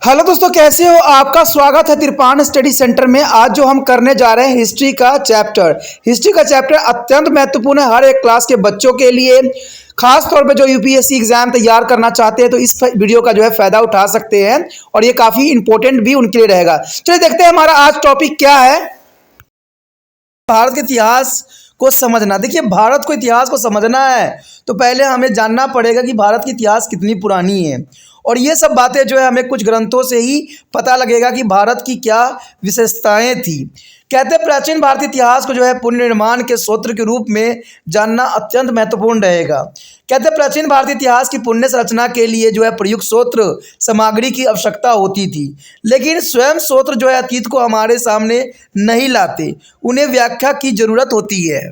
Hello दोस्तों, कैसे हो? आपका स्वागत है तिरपान स्टडी सेंटर में। आज जो हम करने जा रहे हैं हिस्ट्री का चैप्टर अत्यंत महत्वपूर्ण है हर एक क्लास के बच्चों के लिए। खास तौर पे जो यूपीएससी एग्जाम तैयार करना चाहते हैं तो इस वीडियो का जो है फायदा उठा सकते हैं और ये काफी इंपॉर्टेंट भी उनके लिए रहेगा। चलिए देखते हैं हमारा आज टॉपिक क्या है। भारत के इतिहास को समझना। देखिए, भारत को इतिहास को समझना है तो पहले हमें जानना पड़ेगा कि भारत की इतिहास कितनी पुरानी है, और ये सब बातें जो है हमें कुछ ग्रंथों से ही पता लगेगा कि भारत की क्या विशेषताएं थी। कहते हैं प्राचीन भारतीय इतिहास को जो है पुनर्निर्माण के स्रोत के रूप में जानना अत्यंत महत्वपूर्ण रहेगा। कहते हैं प्राचीन भारतीय इतिहास की पुण्य संरचना के लिए जो है प्रयुक्त स्रोत सामग्री की आवश्यकता होती थी, लेकिन स्वयं स्रोत जो है अतीत को हमारे सामने नहीं लाते, उन्हें व्याख्या की जरूरत होती है।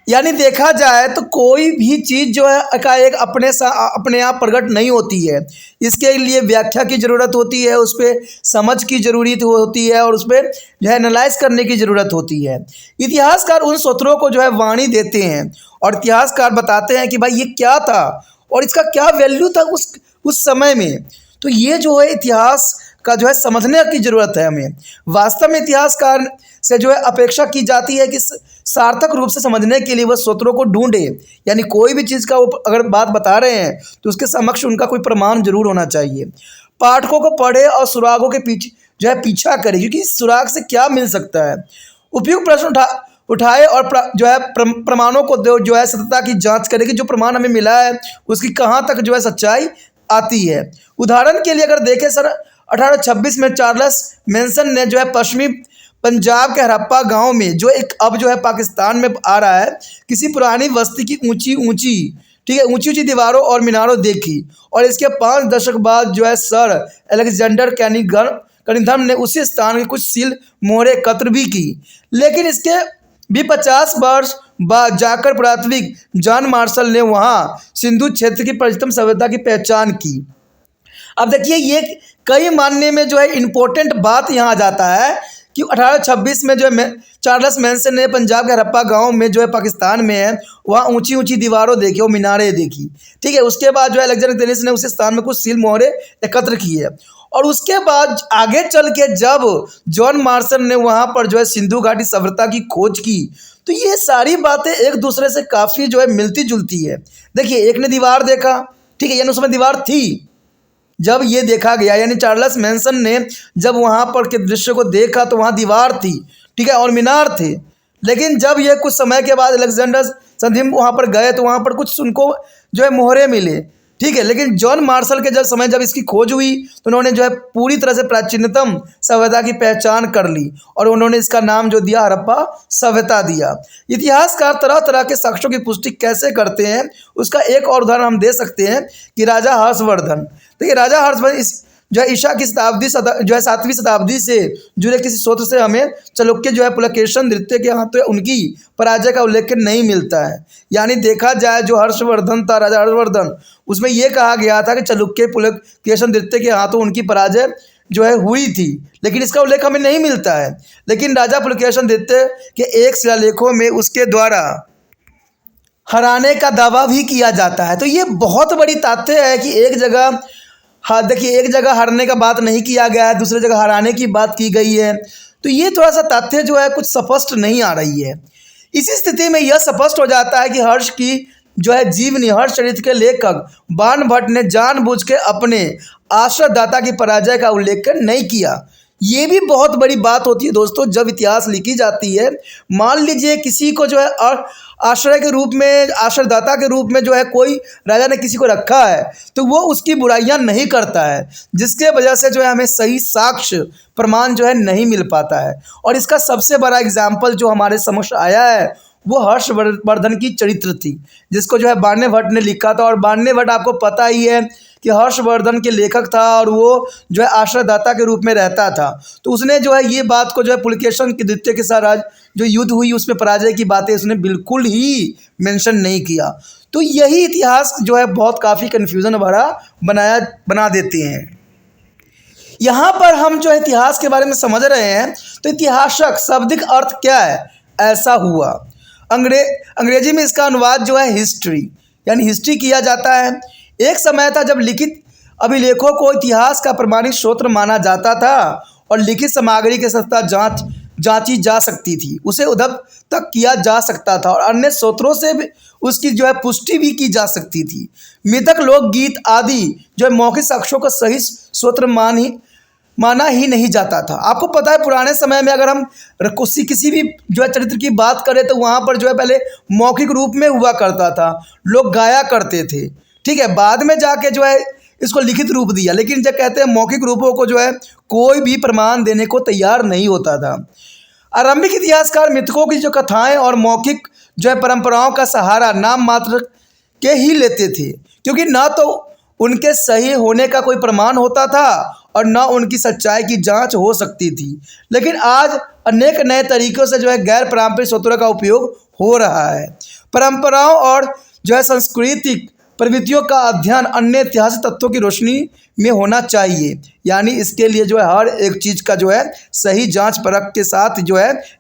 यानी देखा जाए तो कोई भी चीज़ जो है एकाएक अपने आप प्रकट नहीं होती है। इसके लिए व्याख्या की ज़रूरत होती है, उस पर समझ की जरूरत होती है और उस पर जो है एनालाइज करने की ज़रूरत होती है। इतिहासकार उन सूत्रों को जो है वाणी देते हैं और इतिहासकार बताते हैं कि भाई ये क्या था और इसका क्या वैल्यू था उस समय में। तो ये जो है इतिहास का जो है समझने की ज़रूरत है हमें। वास्तव में इतिहासकार से जो है अपेक्षा की जाती है कि सार्थक रूप से समझने के लिए वह सूत्रों को ढूंढे। यानी कोई भी चीज़ का वो अगर बात बता रहे हैं तो उसके समक्ष उनका कोई प्रमाण जरूर होना चाहिए। पाठकों को पढ़े और सुरागों के पीछे जो है पीछा करे, क्योंकि इस सुराग से क्या मिल सकता है। उपयुक्त प्रश्न उठाए और जो है प्रमाणों को जो है सत्यता की जांच करे कि जो प्रमाण हमें मिला है उसकी कहाँ तक जो है सच्चाई आती है। उदाहरण के लिए अगर देखें, सर 1826 में चार्ल्स मैनसन ने जो है पश्चिमी पंजाब के हड़प्पा गांव में जो एक अब जो है पाकिस्तान में आ रहा है, किसी पुरानी बस्ती की ऊंची दीवारों और मीनारों देखी, और इसके 5 दशक बाद जो है सर अलेक्जेंडर कनिंघम ने उसी स्थान के कुछ सील मोहरें एकत्र भी की। लेकिन इसके भी 50 वर्ष बाद जाकर पुरातात्विक जॉन मार्शल ने वहाँ सिंधु क्षेत्र की प्राचीनतम सभ्यता की पहचान की। अब देखिए, ये कई मानने में जो है इम्पोर्टेंट बात यहाँ आ जाता है कि 1826 में जो है चार्ल्स मैनसन ने पंजाब के हड़प्पा गांव में जो है पाकिस्तान में है वहाँ ऊंची ऊंची दीवारों देखी और मीनारें देखी। ठीक है, उसके बाद जो है अलेक्जेंडर डेनिस ने उस स्थान में कुछ सील मोहरें एकत्र की है, और उसके बाद आगे चल के जब जॉन मार्शल ने वहाँ पर जो है सिंधु घाटी सभ्यता की खोज की, तो ये सारी बातें एक दूसरे से काफ़ी जो है मिलती जुलती है। देखिए, एक ने दीवार देखा, ठीक है, यानी उस समय दीवार थी जब ये देखा गया, यानी चार्ल्स मैनसन ने जब वहाँ पर के दृश्य को देखा तो वहाँ दीवार थी, ठीक है, और मीनार थे। लेकिन जब ये कुछ समय के बाद अलेक्जेंडर संधिम वहाँ पर गए तो वहाँ पर कुछ उनको जो है मोहरे मिले, ठीक है। लेकिन जॉन मार्शल के जब इसकी खोज हुई तो उन्होंने जो है पूरी तरह से प्राचीनतम सभ्यता की पहचान कर ली और उन्होंने इसका नाम जो दिया हड़प्पा सभ्यता दिया। इतिहासकार तरह तरह के साक्ष्यों की पुष्टि कैसे करते हैं उसका एक और उदाहरण हम दे सकते हैं कि राजा हर्षवर्धन। देखिए, राजा हर्षवर्धन इस जो है ईशा की जो है 7वीं शताब्दी से जुड़े किसी स्रोत से हमें चालुक्य जो है पुलकेशन नृत्य के हाथों उनकी पराजय का उल्लेख नहीं मिलता है। यानी देखा जाए जो हर्षवर्धन था, राजा हर्षवर्धन, उसमें यह कहा गया था कि चालुक्य पुलकेशन नृत्य के हाथों उनकी पराजय जो है हुई थी, लेकिन इसका उल्लेख हमें नहीं मिलता है। लेकिन राजा पुलकेशन नृत्य के एक शिलालेखों में उसके द्वारा हराने का दावा भी किया जाता है। तो ये बहुत बड़ी तथ्य है कि एक जगह, हाँ देखिए, एक जगह हारने का बात नहीं किया गया है, दूसरी जगह हराने की बात की गई है। तो ये थोड़ा सा तथ्य जो है कुछ स्पष्ट नहीं आ रही है। इसी स्थिति में यह स्पष्ट हो जाता है कि हर्ष की जो है जीवनी, हर्ष चरित्र के लेखक बाणभट्ट ने जानबूझ के अपने आश्रयदाता की पराजय का उल्लेख नहीं किया। ये भी बहुत बड़ी बात होती है दोस्तों जब इतिहास लिखी जाती है। मान लीजिए किसी को जो है आश्रय के रूप में, आश्रयदाता के रूप में जो है कोई राजा ने किसी को रखा है तो वो उसकी बुराइयां नहीं करता है, जिसके वजह से जो है हमें सही साक्ष्य प्रमाण जो है नहीं मिल पाता है। और इसका सबसे बड़ा एग्जाम्पल जो हमारे समक्ष आया है वो हर्षवर्धन की चरित्र थी, जिसको जो है बाण्यभट्ट ने लिखा था। और बाण्यभट्ट आपको पता ही है कि हर्षवर्धन के लेखक था और वो जो है आश्रयदाता के रूप में रहता था। तो उसने जो है ये बात को जो है पुलकेशन के नृत्य के साथ जो युद्ध हुई उसमें पराजय की बातें उसने बिल्कुल ही मेंशन नहीं किया। तो यही इतिहास जो है बहुत काफ़ी कन्फ्यूज़न भरा बना देते हैं। यहाँ पर हम जो है इतिहास के बारे में समझ रहे हैं तो इतिहासक शाब्दिक अर्थ क्या है, ऐसा हुआ। अंग्रेजी में इसका अनुवाद जो है हिस्ट्री, यानी हिस्ट्री किया जाता है। एक समय था जब लिखित अभिलेखों को इतिहास का प्रमाणिक स्रोत माना जाता था और लिखित सामग्री के सत्ता जांची जा सकती थी, उसे उद्धव तक किया जा सकता था और अन्य स्रोतों से भी उसकी पुष्टि भी की जा सकती थी। मृतक लोकगीत आदि मौखिक साक्ष्यों का सही स्रोत माना ही नहीं जाता था। आपको पता है पुराने समय में अगर हम किसी भी चरित्र की बात करें तो वहाँ पर पहले मौखिक रूप में हुआ करता था, लोग गाया करते थे, ठीक है। बाद में जाके इसको लिखित रूप दिया, लेकिन जब कहते हैं मौखिक रूपों को कोई भी प्रमाण देने को तैयार नहीं होता था। आरंभिक इतिहासकार मृतकों की कथाएं और मौखिक परंपराओं का सहारा नाम मात्र के ही लेते थे, क्योंकि ना तो उनके सही होने का कोई प्रमाण होता था और न उनकी सच्चाई की जांच हो सकती थी। लेकिन आज अनेक नए तरीक़ों से गैर पारंपरिक स्रोतों का उपयोग हो रहा है। परंपराओं और सांस्कृतिक प्रवृत्तियों का अध्ययन अन्य ऐतिहासिक तथ्यों की रोशनी में होना चाहिए, यानी इसके लिए हर एक चीज़ का सही जांच परख के साथ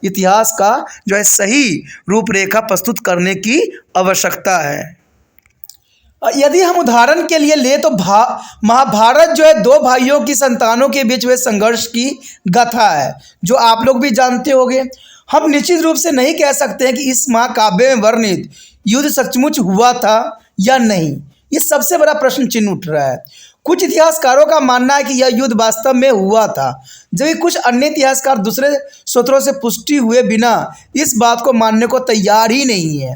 इतिहास का सही रूपरेखा प्रस्तुत करने की आवश्यकता है। यदि हम उदाहरण के लिए ले तो महाभारत दो भाइयों की संतानों के बीच संघर्ष की गाथा है, जो आप लोग भी जानते होंगे। हम निश्चित रूप से नहीं कह सकते हैं कि इस महाकाव्य में वर्णित युद्ध सचमुच हुआ था या नहीं। ये सबसे बड़ा प्रश्न चिन्ह उठ रहा है। कुछ इतिहासकारों का मानना है कि यह युद्ध वास्तव में हुआ था, जबकि कुछ अन्य इतिहासकार दूसरे स्रोतों से पुष्टि हुए बिना इस बात को मानने को तैयार ही नहीं है।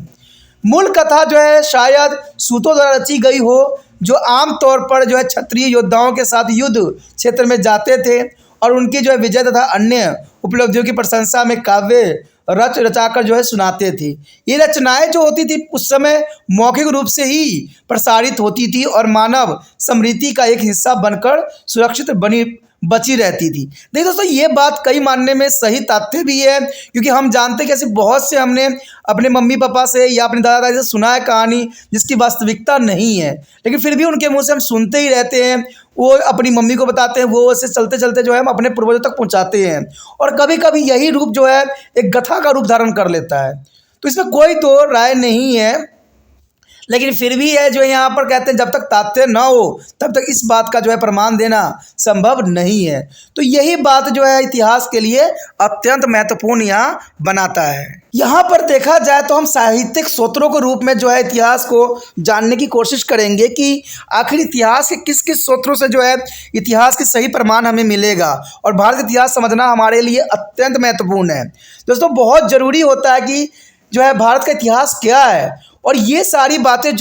मूल कथा शायद सूतों द्वारा रची गई हो, जो आमतौर पर क्षत्रिय योद्धाओं के साथ युद्ध क्षेत्र में जाते थे और उनकी विजय तथा अन्य उपलब्धियों की प्रशंसा में काव्य रचाकर सुनाते थे। ये रचनाएं होती थी उस समय मौखिक रूप से ही प्रसारित होती थी और मानव स्मृति का एक हिस्सा बनकर सुरक्षित बची रहती थी। देखिए दोस्तों, ये बात कई मानने में सही तथ्य भी है, क्योंकि हम जानते हैं कि ऐसे बहुत से हमने अपने मम्मी पापा से या अपने दादा दादी से सुना है कहानी जिसकी वास्तविकता नहीं है, लेकिन फिर भी उनके मुंह से हम सुनते ही रहते हैं। वो अपनी मम्मी को बताते हैं, वो ऐसे चलते चलते हम अपने पूर्वजों तक पहुंचाते हैं और कभी कभी यही रूप एक कथा का रूप धारण कर लेता है। तो इसमें कोई दो राय नहीं है, लेकिन फिर भी है यहाँ पर कहते हैं जब तक तथ्य न हो तब तक इस बात का प्रमाण देना संभव नहीं है। तो यही बात इतिहास के लिए अत्यंत महत्वपूर्ण यहाँ बनाता है। यहाँ पर देखा जाए तो हम साहित्यिक स्रोतों के रूप में इतिहास को जानने की कोशिश करेंगे कि आखिर इतिहास के किस किस स्रोतों से इतिहास की सही प्रमाण हमें मिलेगा, और भारत इतिहास समझना हमारे लिए अत्यंत महत्वपूर्ण है। दोस्तों, बहुत ज़रूरी होता है कि भारत का इतिहास क्या है, और ये सारी बातें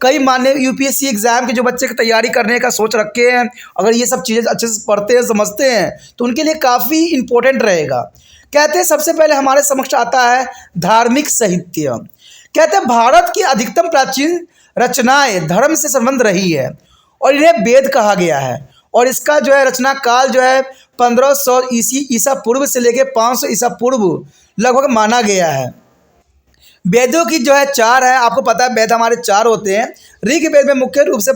कई मान्य यूपीएससी एग्ज़ाम के बच्चे की तैयारी करने का सोच रखे हैं, अगर ये सब चीज़ें अच्छे से पढ़ते हैं समझते हैं तो उनके लिए काफ़ी इम्पोर्टेंट रहेगा। कहते हैं सबसे पहले हमारे समक्ष आता है धार्मिक साहित्य। कहते हैं भारत की अधिकतम प्राचीन रचनाएं धर्म से संबंध रही है और इन्हें वेद कहा गया है, और इसका रचना काल 1500 ईसा पूर्व से लेकर 500 ईसा पूर्व लगभग माना गया है। वेदों की चार है, आपको पता है वेद हमारे चार होते हैं। ऋग्वेद में मुख्य रूप से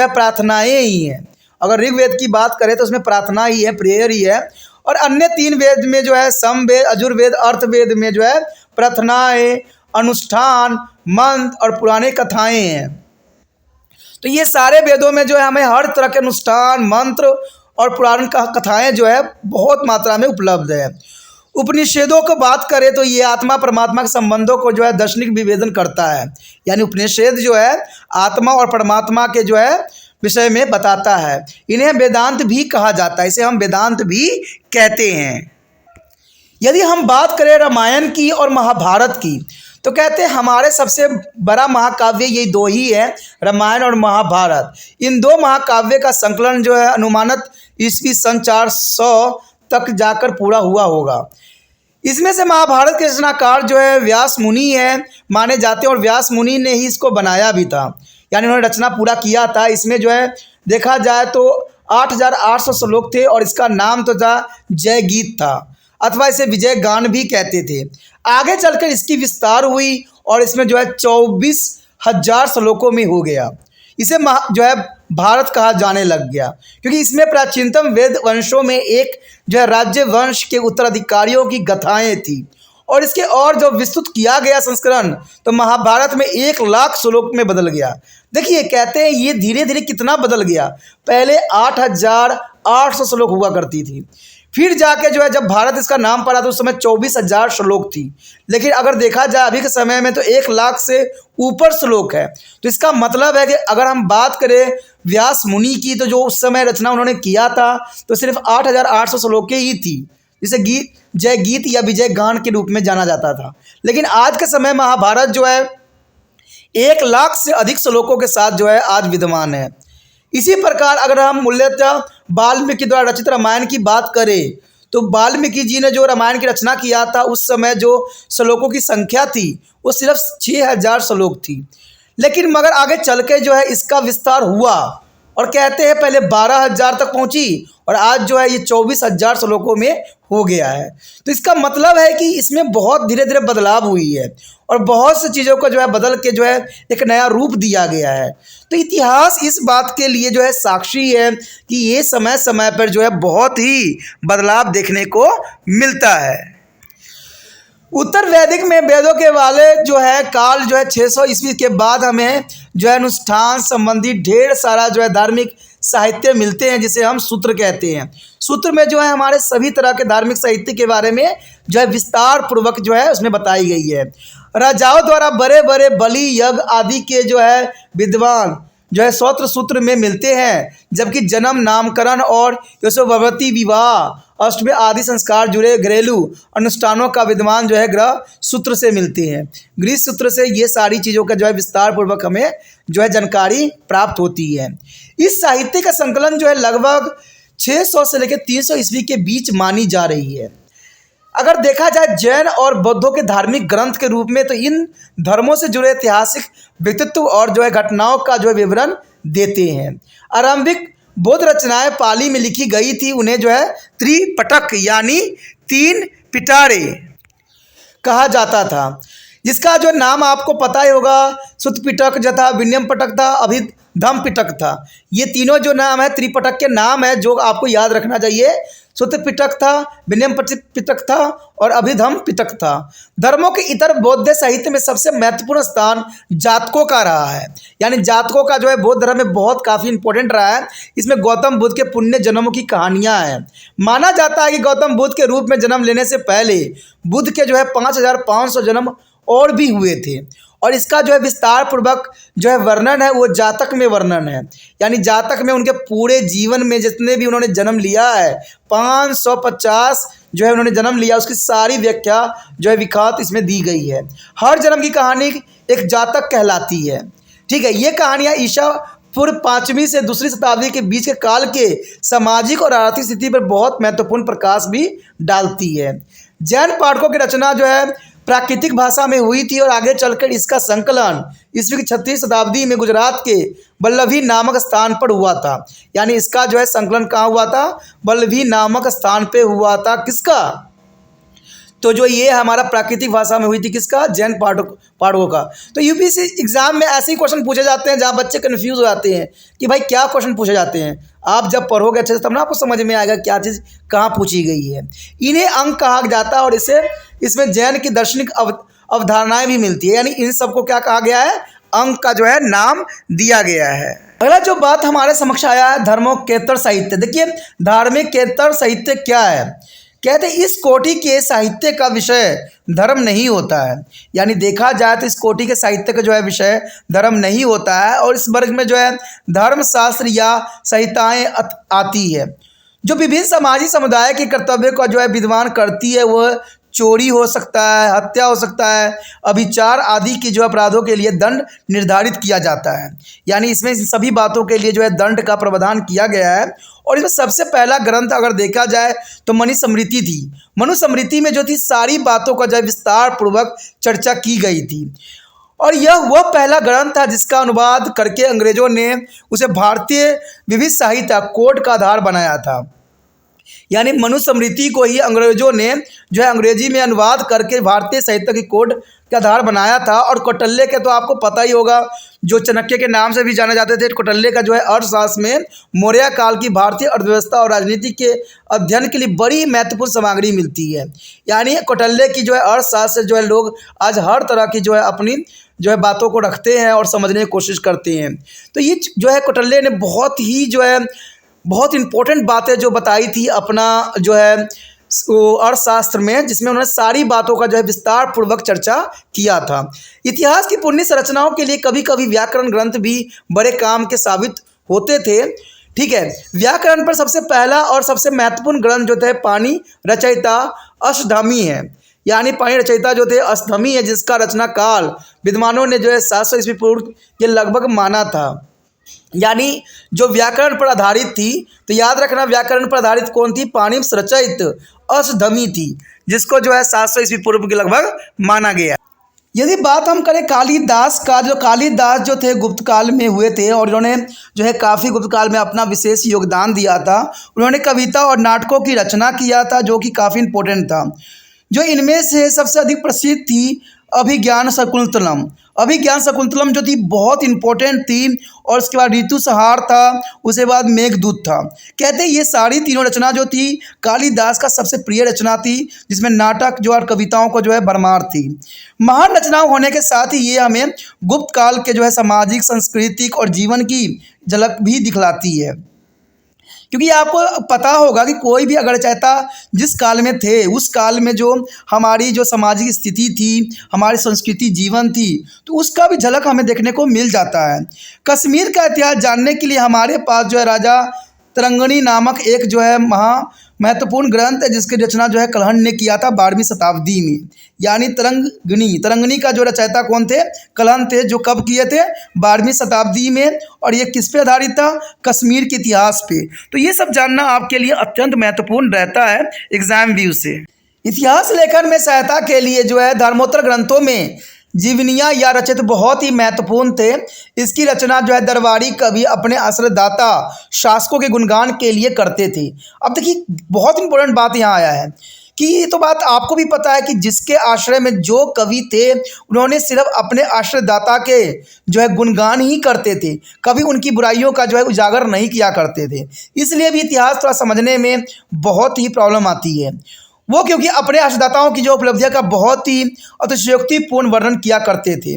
प्रार्थनाएं ही हैं। अगर ऋग्वेद की बात करें तो उसमें प्रार्थना ही है, प्रेयर ही है, और अन्य तीन वेद में समवेद, अजुर्वेद, अर्थवेद में प्रार्थनाएं, अनुष्ठान, मंत्र और पुराने कथाएं हैं। तो ये सारे वेदों में हमें हर तरह के अनुष्ठान, मंत्र और पुराण कथाएं बहुत मात्रा में उपलब्ध है। उपनिषदों को बात करें तो ये आत्मा परमात्मा के संबंधों को दार्शनिक विवेचन करता है, यानी उपनिषद आत्मा और परमात्मा के विषय में बताता है। इन्हें वेदांत भी कहा जाता है, इसे हम वेदांत भी कहते हैं। यदि हम बात करें रामायण की और महाभारत की तो कहते हैं हमारे सबसे बड़ा महाकाव्य ये दो ही है, रामायण और महाभारत। इन दो महाकाव्य का संकलन अनुमानित ईस्वी सन 400 तक जाकर पूरा हुआ होगा। इसमें से महाभारत के रचनाकार व्यास मुनि है माने जाते हैं, और व्यास मुनि ने ही इसको बनाया भी था, यानी उन्होंने रचना पूरा किया था। इसमें देखा जाए तो 8800 श्लोक थे और इसका नाम तो था जय गीत था, अथवा इसे विजय गान भी कहते थे। आगे चलकर इसकी विस्तार हुई और इसमें 24,000 श्लोकों में हो गया। इसे भारत कहा जाने लग गया, क्योंकि इसमें प्राचीनतम वेद वंशों में एक राज्य वंश के उत्तराधिकारियों की गाथाएं थी, और इसके और जो विस्तृत किया गया संस्करण तो महाभारत में 1,00,000 श्लोक में बदल गया। देखिए कहते हैं ये धीरे धीरे कितना बदल गया। पहले 8,800 श्लोक हुआ करती थी, फिर जाके जो है जब भारत इसका नाम पड़ा तो उस समय 24,000 श्लोक थी। लेकिन अगर देखा जाए अभी के समय में तो 1,00,000 से ऊपर श्लोक है। तो इसका मतलब है कि अगर हम बात करें व्यास मुनि की तो जो उस समय रचना उन्होंने किया था तो सिर्फ 8,800 श्लोक ही थी, जिसे जय गीत या विजय गान के रूप में जाना जाता था। लेकिन आज के समय महाभारत जो है 1,00,000 से अधिक श्लोकों के साथ जो है आज विद्यमान है। इसी प्रकार अगर हम मूल्यतः वाल्मीकि द्वारा रचित रामायण की बात करें तो वाल्मीकि जी ने जो रामायण की रचना किया था उस समय जो श्लोकों की संख्या थी वो सिर्फ 6,000 श्लोक थी। लेकिन मगर आगे चल के जो है इसका विस्तार हुआ और कहते हैं पहले 12,000 तक पहुंची और आज जो है ये 24,000 श्लोकों में हो गया है। तो इसका मतलब है कि इसमें बहुत धीरे धीरे बदलाव हुई है और बहुत सी चीज़ों को जो है बदल के जो है एक नया रूप दिया गया है। तो इतिहास इस बात के लिए जो है साक्षी है कि ये समय समय पर जो है बहुत ही बदलाव देखने को मिलता है। उत्तर वैदिक में वेदों के वाले जो है काल जो है 600 ईस्वी के बाद हमें जो है अनुष्ठान संबंधी ढेर सारा जो है धार्मिक साहित्य मिलते हैं, जिसे हम सूत्र कहते हैं। सूत्र में जो है हमारे सभी तरह के धार्मिक साहित्य के बारे में जो है विस्तार पूर्वक जो है उसमें बताई गई है। राजाओं द्वारा बड़े बड़े बलि यज्ञ आदि के जो है विद्वान जो है सौत्र सूत्र में मिलते हैं, जबकि जन्म नामकरण और यशोवृत्ति विवाह अष्टमी आदि संस्कार जुड़े घरेलू अनुष्ठानों का विद्वान जो है ग्रह सूत्र से मिलते हैं। गृह सूत्र से ये सारी चीज़ों का जो है विस्तार पूर्वक हमें जो है जानकारी प्राप्त होती है। इस साहित्य का संकलन जो है लगभग 600 से लेकर 300 ईस्वी के बीच मानी जा रही है। अगर देखा जाए जैन और बौद्धों के धार्मिक ग्रंथ के रूप में तो इन धर्मों से जुड़े ऐतिहासिक व्यक्तित्व और जो है घटनाओं का जो है विवरण देते हैं। आरंभिक बौद्ध रचनाएं पाली में लिखी गई थी, उन्हें जो है त्रिपिटक यानी 3 पिटारे कहा जाता था, जिसका जो नाम आपको पता ही होगा सुत्त पिटक जो था, विनयम पिटक था, अभिधम पिटक था। ये तीनों जो नाम है त्रिपिटक के नाम है जो आपको याद रखना चाहिए। सुत्त पिटक था, विनयम पिटक था और अभिधम पिटक था। धर्मों के इतर बौद्ध साहित्य में सबसे महत्वपूर्ण स्थान जातकों का रहा है, यानी जातकों का जो है बौद्ध धर्म में बहुत काफ़ी इंपॉर्टेंट रहा है। इसमें गौतम बुद्ध के पुण्य जन्मों की कहानियाँ हैं। माना जाता है कि गौतम बुद्ध के रूप में जन्म लेने से पहले बुद्ध के जो है 5,500 जन्म और भी हुए थे। और इसका जो है विस्तार पूर्वक जो है वर्णन है वो जातक में वर्णन है, यानी जातक में उनके पूरे जीवन में जितने भी उन्होंने जन्म लिया है 550 जो है उन्होंने जन्म लिया, उसकी सारी व्याख्या जो है विख्यात इसमें दी गई है। हर जन्म की कहानी एक जातक कहलाती है। ठीक है, ये कहानियाँ ईसा पूर्व 5वीं से 2री शताब्दी के बीच के काल के सामाजिक और आर्थिक स्थिति पर बहुत महत्वपूर्ण प्रकाश भी डालती है। जैन पाठकों की रचना जो है प्राकृतिक भाषा में हुई थी और आगे चलकर इसका संकलन ईस्वी की 36वीं शताब्दी में गुजरात के वल्लभी नामक स्थान पर हुआ था। यानी इसका जो है संकलन कहाँ हुआ था? वल्लभी नामक स्थान पे हुआ था। किसका? तो जो ये हमारा प्राकृतिक भाषा में हुई थी, किसका? जैन पाठकों का। तो यूपीएससी एग्जाम में ऐसे ही क्वेश्चन पूछे जाते हैं जहाँ बच्चे कन्फ्यूज हो जाते हैं कि भाई क्या क्वेश्चन पूछे जाते हैं। आप जब पढ़ोगे अच्छे से तब ना आपको समझ में आएगा क्या चीज़ कहाँ पूछी गई है। इन्हें अंक कहा जाता है और इसमें जैन की दार्शनिक अवधारणाएं भी मिलती है, यानी इन सबको क्या कहा गया है? अंक का जो है नाम दिया गया है। अगला जो बात हमारे समक्ष आया है धर्मोक्तेतर साहित्य। देखिए धार्मिकेतर साहित्य क्या है? कहते हैं इस कोटि के साहित्य का विषय धर्म नहीं होता है। यानी देखा जाए तो इस कोटि के साहित्य का जो है विषय धर्म नहीं होता है और इस वर्ग में जो है धर्मशास्त्र या संहिताएं आती है जो विभिन्न सामाजिक समुदाय के कर्तव्य का जो है विद्वान करती है। वह चोरी हो सकता है, हत्या हो सकता है, अभिचार आदि के जो अपराधों के लिए दंड निर्धारित किया जाता है। यानी इसमें सभी बातों के लिए जो है दंड का प्रावधान किया गया है। और इसमें सबसे पहला ग्रंथ अगर देखा जाए तो मनुस्मृति थी। मनुस्मृति में जो थी सारी बातों का जो विस्तार पूर्वक चर्चा की गई थी और यह वह पहला ग्रंथ था जिसका अनुवाद करके अंग्रेजों ने उसे भारतीय विविध साहित्य कोड का आधार बनाया था। यानी मनुस्मृति को ही अंग्रेजों ने जो है अंग्रेजी में अनुवाद करके भारतीय साहित्य की कोड का आधार बनाया था। और कौटिल्य के तो आपको पता ही होगा, जो चाणक्य के नाम से भी जाने जाते थे। कौटिल्य का जो है अर्थशास्त्र में मौर्य काल की भारतीय अर्थव्यवस्था और राजनीति के अध्ययन के लिए बड़ी महत्वपूर्ण सामग्री मिलती है। यानी कौटिल्य की जो है अर्थशास्त्र से जो है लोग आज हर तरह की जो है अपनी जो है बातों को रखते हैं और समझने की कोशिश करते हैं। तो ये जो है कौटिल्य ने बहुत ही जो है बहुत इंपॉर्टेंट बातें जो बताई थी अपना जो है अर्थशास्त्र में, जिसमें उन्होंने सारी बातों का जो है विस्तार पूर्वक चर्चा किया था। इतिहास की पुण्य संरचनाओं के लिए कभी कभी व्याकरण ग्रंथ भी बड़े काम के साबित होते थे। ठीक है, व्याकरण पर सबसे पहला और सबसे महत्वपूर्ण ग्रंथ जो थे पाणि रचयिता अष्टधामी है। यानी पाणि रचयिता जो थे अष्टधामी है, जिसका रचना काल विद्वानों ने जो है 700 ईस्वी पूर्व के लगभग माना था। यानी जो व्याकरण पर आधारित थी, तो याद रखना व्याकरण पर आधारित कौन थी? पाणि रचयित अष्टधामी थी, जिसको जो है 700 ईस्वी पूर्व के लगभग माना गया। यदि बात हम करें कालिदास का, जो कालिदास जो थे गुप्त काल में हुए थे और उन्होंने जो है काफ़ी गुप्त काल में अपना विशेष योगदान दिया था। उन्होंने कविता और नाटकों की रचना किया था, जो कि काफ़ी इम्पोर्टेंट था। जो इनमें से सबसे अधिक प्रसिद्ध थी अभिज्ञान शकुंतलम। अभिज्ञान शकुंतलम जो थी बहुत इंपॉर्टेंट थी। और उसके बाद ऋतुसंहार था, उसके बाद मेघदूत था। कहते हैं ये सारी तीनों रचना जो थी कालिदास का सबसे प्रिय रचना थी, जिसमें नाटक जो और कविताओं को जो है भरमार थी। महान रचनाओं होने के साथ ही ये हमें गुप्त काल के जो है सामाजिक, सांस्कृतिक और जीवन की झलक भी दिखलाती है। क्योंकि आपको पता होगा कि कोई भी अगर रचयिता जिस काल में थे, उस काल में जो हमारी जो सामाजिक स्थिति थी, हमारी संस्कृति जीवन थी, तो उसका भी झलक हमें देखने को मिल जाता है। कश्मीर का इतिहास जानने के लिए हमारे पास जो है राजा तरंगणी नामक एक जो है महत्वपूर्ण ग्रंथ है, जिसकी रचना जो है कलहण ने किया था 12वीं शताब्दी में। यानी तरंगणी का जो रचयिता कौन थे? कलहण थे, जो कब किए थे? 12वीं शताब्दी में। और ये किस पे आधारित था? कश्मीर के इतिहास पे। तो ये सब जानना आपके लिए अत्यंत महत्वपूर्ण रहता है एग्जाम व्यू से। इतिहास लेखन में सहायता के लिए जो है धर्मोत्तर ग्रंथों में जीवनियाँ या रचित बहुत ही महत्वपूर्ण थे। इसकी रचना जो है दरबारी कवि अपने आश्रयदाता शासकों के गुणगान के लिए करते थे। अब देखिए बहुत इंपॉर्टेंट बात यहाँ आया है कि ये तो बात आपको भी पता है कि जिसके आश्रय में जो कवि थे, उन्होंने सिर्फ अपने आश्रयदाता के जो है गुणगान ही करते थे, कभी उनकी बुराइयों का जो है उजागर नहीं किया करते थे। इसलिए भी इतिहास थोड़ा समझने में बहुत ही प्रॉब्लम आती है। वो क्योंकि अपने आश्रयदाताओं की जो उपलब्धियों का बहुत ही अतिशयोक्तिपूर्ण वर्णन किया करते थे,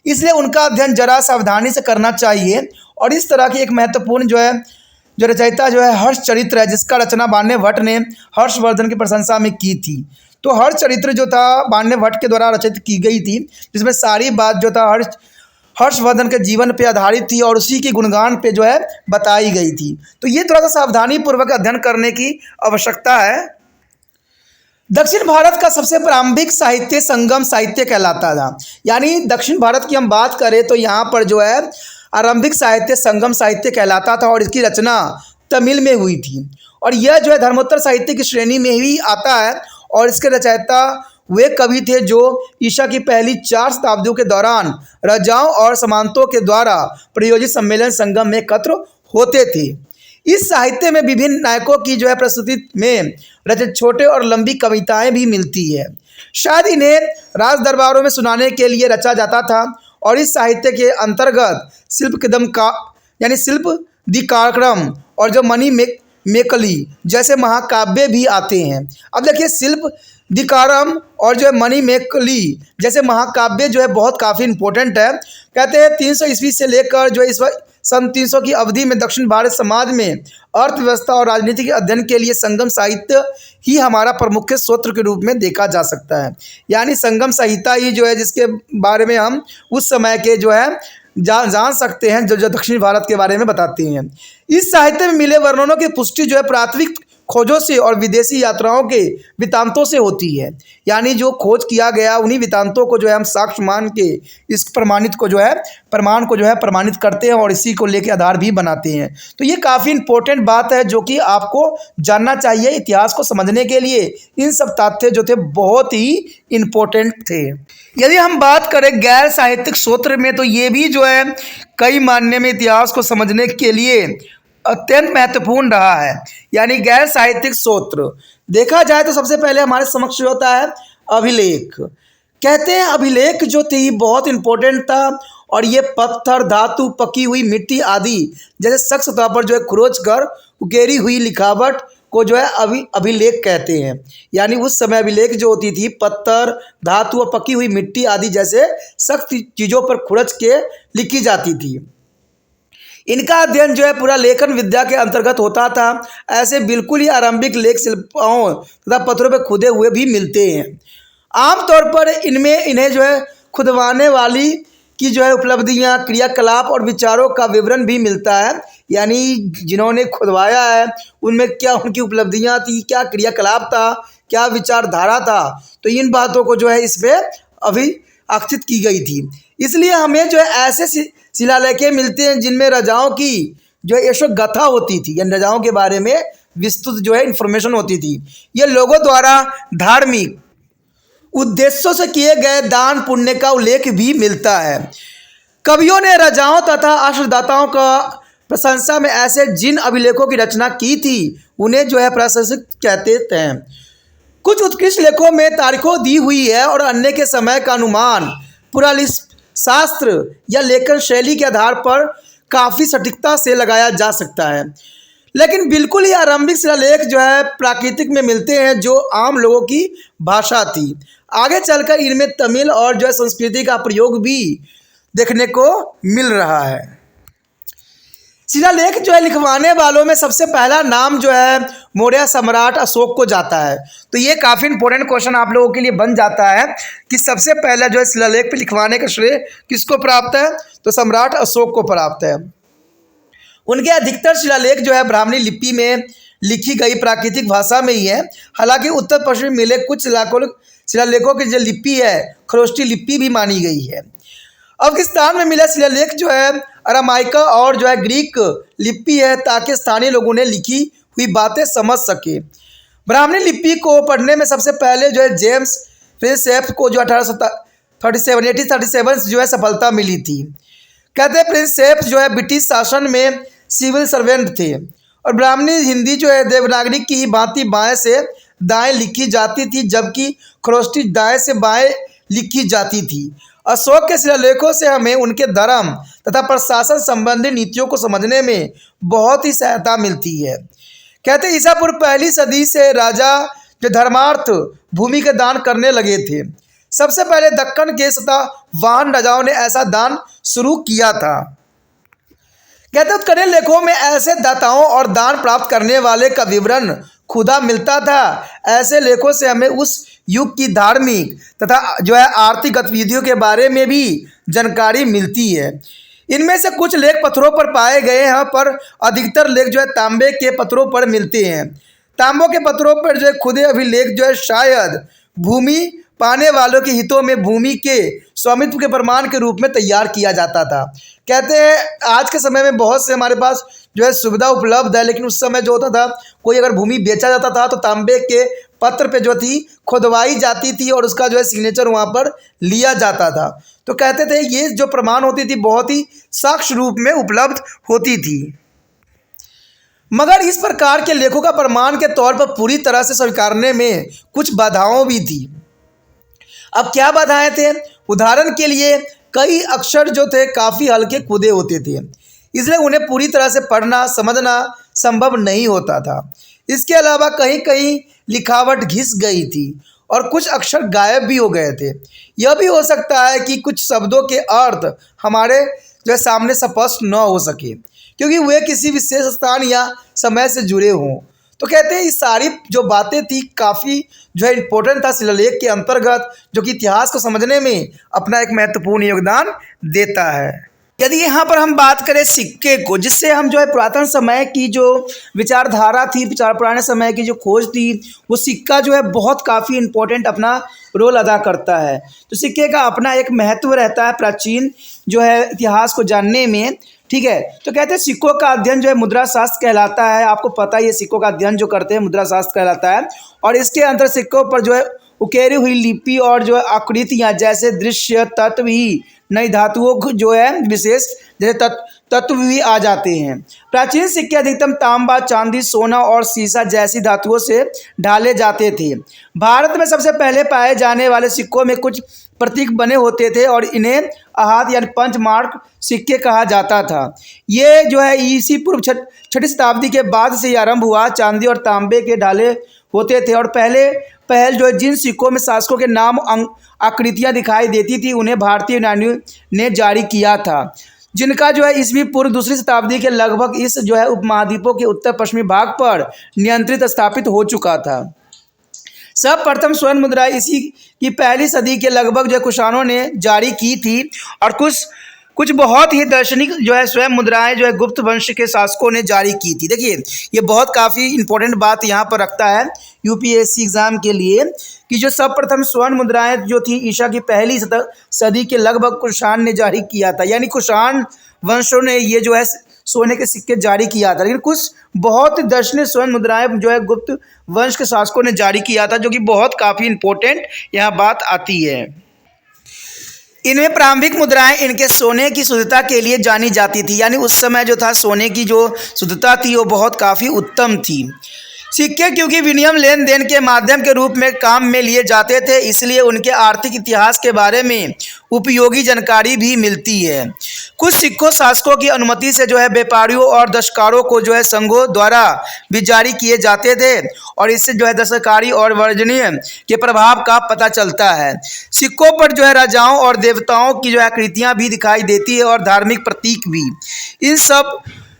इसलिए उनका अध्ययन जरा सावधानी से करना चाहिए। और इस तरह की एक महत्वपूर्ण जो रचयिता जो है हर्षचरित्र है, जिसका रचना बाण्य भट्ट ने हर्षवर्धन की प्रशंसा में की थी। तो हर्षचरित्र जो था बाण्य भट्ट के द्वारा रचित की गई थी, जिसमें सारी बात जो था हर्षवर्धन के जीवन पे आधारित थी और उसी के गुणगान पे जो है बताई गई थी। तो ये थोड़ा सा सावधानी पूर्वक अध्ययन करने की आवश्यकता है। दक्षिण भारत का सबसे प्रारंभिक साहित्य संगम साहित्य कहलाता था। यानी दक्षिण भारत की हम बात करें तो यहाँ पर जो है आरंभिक साहित्य संगम साहित्य कहलाता था और इसकी रचना तमिल में हुई थी। और यह जो है धर्मोत्तर साहित्य की श्रेणी में ही आता है। और इसके रचयिता वे कवि थे जो ईसा की पहली 4 शताब्दियों के दौरान राजाओं और सामंतों के द्वारा प्रायोजित सम्मेलन संगम में एकत्र होते थे। इस साहित्य में विभिन्न नायकों की जो है प्रस्तुति में रचित छोटे और लंबी कविताएं भी मिलती है। शायद इन्हें राज दरबारों में सुनाने के लिए रचा जाता था। और इस साहित्य के अंतर्गत शिल्प दिकारक्रम और जो मणि मेकली जैसे महाकाव्य भी आते हैं। अब देखिए शिल्प दिकारम और जो है मणि मेकली जैसे महाकाव्य जो है बहुत काफ़ी इंपॉर्टेंट है। कहते हैं 300 ईस्वी से लेकर जो इस सन 300 की अवधि में दक्षिण भारत समाज में अर्थव्यवस्था और राजनीति के अध्ययन के लिए संगम साहित्य ही हमारा प्रमुख स्रोत के रूप में देखा जा सकता है। यानी संगम संहिता ही जो है जिसके बारे में हम उस समय के जो है जान सकते हैं, जो दक्षिण भारत के बारे में बताते हैं। इस साहित्य में मिले वर्णनों की पुष्टि जो है प्राथमिक खोजों से और विदेशी यात्राओं के वृत्तांतों से होती है। यानी जो खोज किया गया उन्हीं वृत्तांतों को जो है हम साक्ष्य मान के इस प्रमाण को जो है प्रमाणित करते हैं और इसी को लेकर आधार भी बनाते हैं। तो ये काफ़ी इंपॉर्टेंट बात है जो कि आपको जानना चाहिए। इतिहास को समझने के लिए इन सब तथ्य जो थे बहुत ही इम्पोर्टेंट थे। यदि हम बात करें गैर साहित्यिक स्रोत में, तो ये भी जो है कई मायने में इतिहास को समझने के लिए अत्यंत महत्वपूर्ण रहा है, यानी गैर साहित्यिक स्रोत। देखा जाए तो सबसे पहले हमारे समक्ष होता है अभिलेख। कहते हैं अभिलेख जो थी बहुत इंपॉर्टेंट था, और ये पत्थर, धातु, पकी हुई मिट्टी आदि जैसे सख्त तौर पर जो है खरोच कर उकेरी हुई लिखावट को जो है अभिलेख कहते हैं। यानी उस समय अभिलेख जो होती थी पत्थर, धातु और पकी हुई मिट्टी आदि जैसे सख्त चीज़ों पर खुरच के लिखी जाती थी। इनका अध्ययन जो है पूरा लेखन विद्या के अंतर्गत होता था। ऐसे बिल्कुल ही आरंभिक लेख शिल्पों तथा पत्थरों पर खुदे हुए भी मिलते हैं। आमतौर पर इन्हें जो है खुदवाने वाली की जो है उपलब्धियां, क्रियाकलाप और विचारों का विवरण भी मिलता है। यानी जिन्होंने खुदवाया है उनमें क्या उनकी उपलब्धियां थी, क्या क्रियाकलाप था, क्या विचारधारा था, तो इन बातों को जो है इस पर अभिलक्षित की गई थी। इसलिए हमें जो है ऐसे शिलालेखें मिलते हैं जिनमें राजाओं की जो है यशोगाथा होती थी, यानी राजाओं के बारे में विस्तृत जो है इंफॉर्मेशन होती थी। ये लोगों द्वारा धार्मिक उद्देश्यों से किए गए दान पुण्य का उल्लेख भी मिलता है। कवियों ने राजाओं तथा आश्रयदाताओं का प्रशंसा में ऐसे जिन अभिलेखों की रचना की थी उन्हें जो है प्रशंसित कहते थे। कुछ उत्कृष्ट लेखों में तारीखों दी हुई है और अन्य के समय का अनुमान पुरालिपिक शास्त्र या लेखन शैली के आधार पर काफ़ी सटीकता से लगाया जा सकता है। लेकिन बिल्कुल ही आरंभिक शिलालेख जो है प्राकृतिक में मिलते हैं जो आम लोगों की भाषा थी। आगे चलकर इनमें तमिल और जो है संस्कृति का प्रयोग भी देखने को मिल रहा है। शिलालेख जो है लिखवाने वालों में सबसे पहला नाम जो है मौर्य सम्राट अशोक को जाता है। तो ये काफ़ी इंपॉर्टेंट क्वेश्चन आप लोगों के लिए बन जाता है कि सबसे पहला जो है शिलालेख पे लिखवाने का श्रेय किसको प्राप्त है, तो सम्राट अशोक को प्राप्त है। उनके अधिकतर शिलालेख जो है ब्राह्मणी लिपि में लिखी गई प्राकृतिक भाषा में ही है। हालांकि उत्तर पश्चिम में मिले कुछ शिलालेखों की जो लिपि है खरोष्टी लिपि भी मानी गई है। अफगानिस्तान में मिला शिलालेख जो है अरामाइका और जो है ग्रीक लिपि है ताकि स्थानीय लोगों ने लिखी हुई बातें समझ सके। ब्राह्मणी लिपि को पढ़ने में सबसे पहले जो है जेम्स प्रिंसेप को जो 1837 जो है सफलता मिली थी। कहते हैं प्रिंसेप जो है ब्रिटिश शासन में सिविल सर्वेंट थे और ब्राह्मणी हिंदी जो है देवनागरी की भांति बाएं से दाएं लिखी जाती थी, जबकि खरोष्टी दाएं से बाएं लिखी जाती थी। अशोक के शिलालेखों से हमें उनके धर्म तथा प्रशासन संबंधी नीतियों को समझने में बहुत ही सहायता मिलती है। कहते ईसा पूर्व पहली सदी से राजा जो धर्मार्थ भूमि के दान करने लगे थे। सबसे पहले दक्कन के सतवाहन राजाओं ने ऐसा दान शुरू किया था। कहते उत्कर्णीय लेखों में ऐसे दाताओं और दान प्राप्त करने वाले का विवरण खुदा मिलता था। ऐसे लेखों से हमें उस युग की धार्मिक तथा जो है आर्थिक गतिविधियों के बारे में भी जानकारी मिलती है। इनमें से कुछ लेख पत्थरों पर पाए गए हैं, पर अधिकतर लेख जो है तांबे के पत्थरों पर मिलते हैं। तांबों के पत्थरों पर जो है खुदे अभिलेख जो है शायद भूमि पाने वालों के हितों में भूमि के स्वामित्व के प्रमाण के रूप में तैयार किया जाता था। कहते हैं आज के समय में बहुत से हमारे पास जो है सुविधा उपलब्ध है, लेकिन उस समय जो होता था कोई अगर भूमि बेचा जाता था तो तांबे के पत्र पे जो थी खुदवाई जाती थी और उसका जो है सिग्नेचर वहाँ पर लिया जाता था। तो कहते थे ये जो प्रमाण होती थी बहुत ही साक्ष्य रूप में उपलब्ध होती थी। मगर इस प्रकार के लेखों का प्रमाण के तौर पर पूरी तरह से स्वीकारने में कुछ बाधाओं भी थी। अब क्या बाधाएं थे? उदाहरण के लिए कई अक्षर जो थे काफ़ी हल्के खुदे होते थे, इसलिए उन्हें पूरी तरह से पढ़ना समझना संभव नहीं होता था। इसके अलावा कहीं कहीं लिखावट घिस गई थी और कुछ अक्षर गायब भी हो गए थे। यह भी हो सकता है कि कुछ शब्दों के अर्थ हमारे जो है सामने स्पष्ट न हो सके क्योंकि वे किसी विशेष स्थान या समय से जुड़े हों। तो कहते हैं ये सारी जो बातें थी काफ़ी जो है इम्पोर्टेंट था शिलालेख के अंतर्गत, जो कि इतिहास को समझने में अपना एक महत्वपूर्ण योगदान देता है। यदि यहाँ पर हम बात करें सिक्के को, जिससे हम जो है पुरातन समय की जो विचारधारा थी, पुराने समय की जो खोज थी, वो सिक्का जो है बहुत काफ़ी इम्पोर्टेंट अपना रोल अदा करता है। तो सिक्के का अपना एक महत्व रहता है प्राचीन जो है इतिहास को जानने में। ठीक है, तो कहते हैं सिक्कों का अध्ययन जो है मुद्रा शास्त्र कहलाता है। आपको पता है ये सिक्कों का अध्ययन जो करते हैं मुद्रा शास्त्र कहलाता है। और इसके अंदर सिक्कों पर जो है उकेरी हुई लिपि और जो है आकृतियाँ जैसे दृश्य तत्व ही नई धातुओं को जो है विशेष जैसे तत्व भी आ जाते हैं। प्राचीन सिक्के अधिकतम तांबा, चांदी, सोना और सीसा जैसी धातुओं से ढाले जाते थे। भारत में सबसे पहले पाए जाने वाले सिक्कों में कुछ प्रतीक बने होते थे और इन्हें आहत यानी पंच मार्क सिक्के कहा जाता था। ये जो है ईसी पूर्व छठी शताब्दी के बाद से ही आरंभ हुआ। चांदी और तांबे के ढाले होते थे और पहल जो है जिन सिक्कों में शासकों के नाम आकृतियां दिखाई देती थी उन्हें भारतीय यूनानियों ने जारी किया था, जिनका जो है ईस्वी पूर्व दूसरी शताब्दी के लगभग इस जो है उपमहाद्वीपों के उत्तर पश्चिमी भाग पर नियंत्रित स्थापित हो चुका था। सर्वप्रथम स्वर्ण मुद्राएं इसी की पहली सदी के लगभग जो कुषाणों ने जारी की थी और कुछ बहुत ही दार्शनिक जो है स्वयं मुद्राएं जो है गुप्त वंश के शासकों ने जारी की थी। देखिए ये बहुत काफ़ी इंपॉर्टेंट बात यहाँ पर रखता है यूपीएससी एग्जाम के लिए कि जो सर्वप्रथम स्वर्ण मुद्राएं जो थी ईसा की पहली सदी के लगभग कुषाण ने जारी किया था, यानी कुषाण वंशों ने ये जो है सोने के सिक्के जारी किया था। लेकिन कुछ बहुत दर्शनीय स्वर्ण मुद्राएं जो है गुप्त वंश के शासकों ने जारी किया था, जो कि बहुत काफ़ी इंपॉर्टेंट यहाँ बात आती है। इनमें प्रारंभिक मुद्राएं इनके सोने की शुद्धता के लिए जानी जाती थी, यानी उस समय जो था सोने की जो शुद्धता थी वो बहुत काफ़ी उत्तम थी। सिक्के क्योंकि विनिमय लेन देन के माध्यम के रूप में काम में लिए जाते थे, इसलिए उनके आर्थिक इतिहास के बारे में उपयोगी जानकारी भी मिलती है। कुछ सिक्कों शासकों की अनुमति से जो है व्यापारियों और दस्तकारों को जो है संघों द्वारा भी जारी किए जाते थे और इससे जो है दस्तकारी और वर्जनीय के प्रभाव का पता चलता है। सिक्कों पर जो है राजाओं और देवताओं की जो है आकृतियाँ भी दिखाई देती है और धार्मिक प्रतीक भी। इन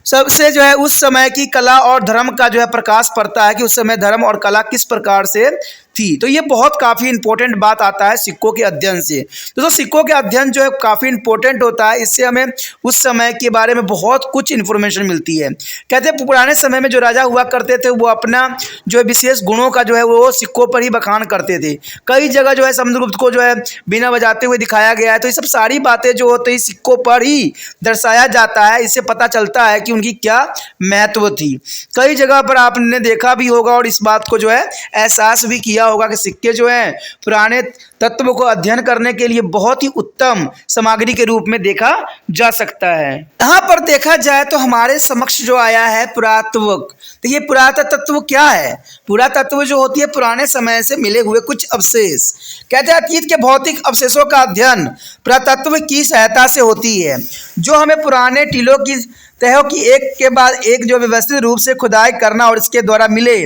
सबसे जो है उस समय की कला और धर्म का जो है प्रकाश पड़ता है कि उस समय धर्म और कला किस प्रकार से थी। तो ये बहुत काफ़ी इंपॉर्टेंट बात आता है सिक्कों के अध्ययन से। दोस्तों सिक्कों के अध्ययन जो है काफ़ी इंपॉर्टेंट होता है, इससे हमें उस समय के बारे में बहुत कुछ इन्फॉर्मेशन मिलती है। कहते हैं पुराने समय में जो राजा हुआ करते थे वो अपना जो है विशेष गुणों का जो है वो सिक्कों पर ही बखान करते थे। कई जगह जो है समुद्रगुप्त को जो है बिना बजाते हुए दिखाया गया है। तो ये सब सारी बातें जो होती है सिक्कों पर ही दर्शाया जाता है। इससे पता चलता है कि उनकी क्या महत्व थी। कई जगह पर आपने देखा भी होगा और इस बात को जो है एहसास भी किया होगा कि सिक्के जो हैं पुराने तत्वों को अध्ययन करने के लिए बहुत ही उत्तम सामग्री के रूप में देखा जा सकता है। यहाँ पर देखा जाए तो हमारे समक्ष जो आया है पुरातत्व। तो ये पुरातत्व क्या है? पुरातत्व जो होती है पुराने समय से मिले हुए कुछ अवशेष। कहते हैं अतीत के भौतिक अवशेषों का अध्ययन पुरातत्व की सहायता से होती है, जो हमें पुराने टीलों की तहों की एक के बाद एक जो व्यवस्थित रूप से खुदाई करना और इसके द्वारा मिले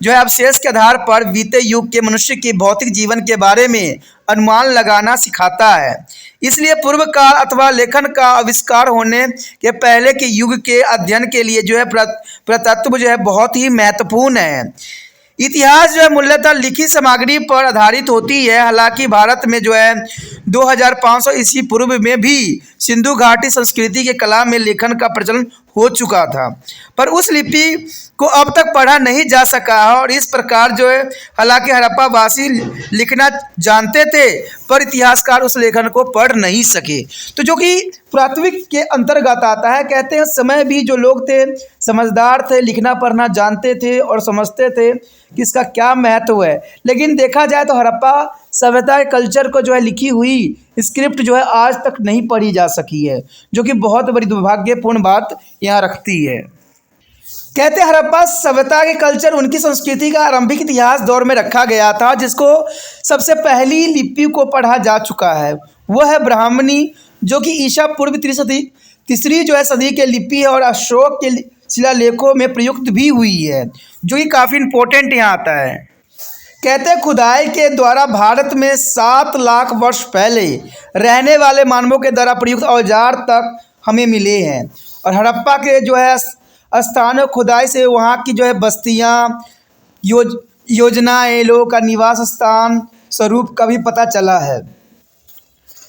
जो है अवशेष के आधार पर बीते युग के मनुष्य के भौतिक जीवन के बारे में अनुमान लगाना सिखाता है। इसलिए पूर्व काल अथवा लेखन का आविष्कार होने के पहले के युग के अध्ययन के लिए जो है पुरातत्व जो है बहुत ही महत्वपूर्ण है। इतिहास जो है मूलतः लिखित सामग्री पर आधारित होती है। हालांकि भारत में जो है 2500 ईस्वी पूर्व में भी सिंधु घाटी संस्कृति के कला में लेखन का प्रचलन हो चुका था, पर उस लिपि को अब तक पढ़ा नहीं जा सका है। और इस प्रकार जो है हालांकि हड़प्पा वासी लिखना जानते थे पर इतिहासकार उस लेखन को पढ़ नहीं सके, तो जो कि पुरातत्विक के अंतर्गत आता है। कहते हैं समय भी जो लोग थे समझदार थे, लिखना पढ़ना जानते थे और समझते थे कि इसका क्या महत्व है। लेकिन देखा जाए तो हड़प्पा सभ्यता के कल्चर को जो है लिखी हुई स्क्रिप्ट जो है आज तक नहीं पढ़ी जा सकी है, जो कि बहुत बड़ी दुर्भाग्यपूर्ण बात यहाँ रखती है। कहते हैं हड़प्पा सभ्यता के कल्चर उनकी संस्कृति का आरंभिक इतिहास दौर में रखा गया था, जिसको सबसे पहली लिपि को पढ़ा जा चुका है वह है ब्राह्मणी, जो कि ईसा पूर्व तीसरी जो है सदी के लिपि है और अशोक के शिलालेखों में प्रयुक्त भी हुई है, जो कि काफ़ी इंपॉर्टेंट यहाँ आता है। कहते हैं खुदाई के द्वारा भारत में 7 लाख वर्ष पहले रहने वाले मानवों के द्वारा प्रयुक्त औजार तक हमें मिले हैं और हड़प्पा के जो है स्थानों खुदाई से वहाँ की जो है बस्तियाँ योजनाएं लोगों का निवास स्थान स्वरूप का भी पता चला है।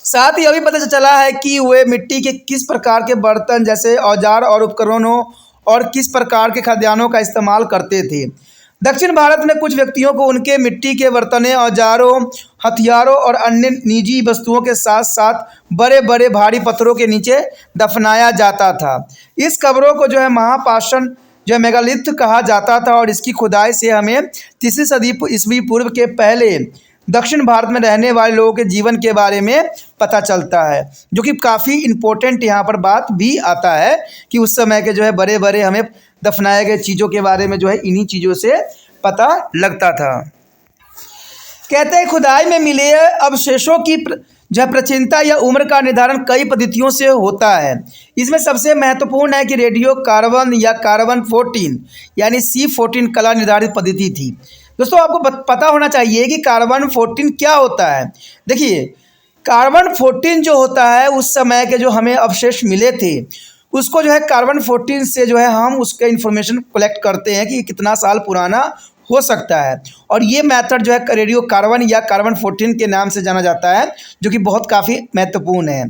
साथ ही यह भी पता चला है कि वे मिट्टी के किस प्रकार के बर्तन जैसे औजार और उपकरणों और किस प्रकार के खाद्यान्नों का इस्तेमाल करते थे। दक्षिण भारत में कुछ व्यक्तियों को उनके मिट्टी के बर्तनों, औजारों, हथियारों और अन्य निजी वस्तुओं के साथ साथ बड़े बड़े भारी पत्थरों के नीचे दफनाया जाता था। इस कब्रों को जो है महापाषाण जो मेगालिथ कहा जाता था और इसकी खुदाई से हमें तीसरी सदी ईस्वी पूर्व के पहले दक्षिण भारत में रहने वाले लोगों के जीवन के बारे में पता चलता है, जो कि काफ़ी इम्पोर्टेंट यहाँ पर बात भी आता है कि उस समय के जो है बड़े बड़े हमें दफनाए गए चीज़ों के बारे में जो है इन्हीं चीज़ों से पता लगता था। कहते हैं खुदाई में मिले अवशेषों की जो है प्राचीनता या उम्र का निर्धारण कई पद्धतियों से होता है। इसमें सबसे महत्वपूर्ण है कि रेडियो कार्बन या कार्बन 14 यानी C14 कला निर्धारित पद्धति थी। दोस्तों आपको पता होना चाहिए कि कार्बन 14 क्या होता है। देखिए कार्बन 14 जो होता है उस समय के जो हमें अवशेष मिले थे उसको जो है कार्बन 14 से जो है हम उसके इन्फॉर्मेशन कलेक्ट करते हैं कि कितना साल पुराना हो सकता है, और ये मेथड जो है रेडियो कार्बन या कार्बन 14 के नाम से जाना जाता है, जो कि बहुत काफ़ी महत्वपूर्ण है।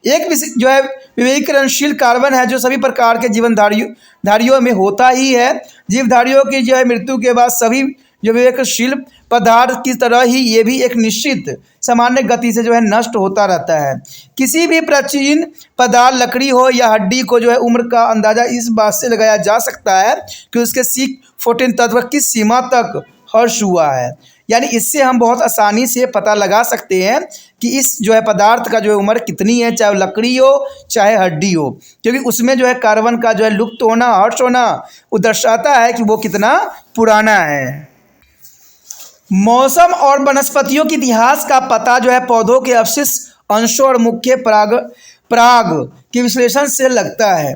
एक जो है विवेकनशील कार्बन है जो सभी प्रकार के जीवनधारियों में होता ही है। जीवधारियों की जो है मृत्यु के बाद सभी जो विवेकशील पदार्थ की तरह ही ये भी एक निश्चित सामान्य गति से जो है नष्ट होता रहता है। किसी भी प्राचीन पदार्थ लकड़ी हो या हड्डी को जो है उम्र का अंदाज़ा इस बात से लगाया जा सकता है कि उसके C14 तत्व किस सीमा तक हर्ष हुआ है। यानी इससे हम बहुत आसानी से पता लगा सकते हैं कि इस जो है पदार्थ का जो है उम्र कितनी है, चाहे लकड़ी हो चाहे हड्डी हो, क्योंकि उसमें जो है कार्बन का जो है लुप्त होना, हर्ष होना वो दर्शाता है कि वो कितना पुराना है। मौसम और वनस्पतियों के इतिहास का पता जो है पौधों के अवशिष्ट अंशों और मुख्य पराग के विश्लेषण से लगता है।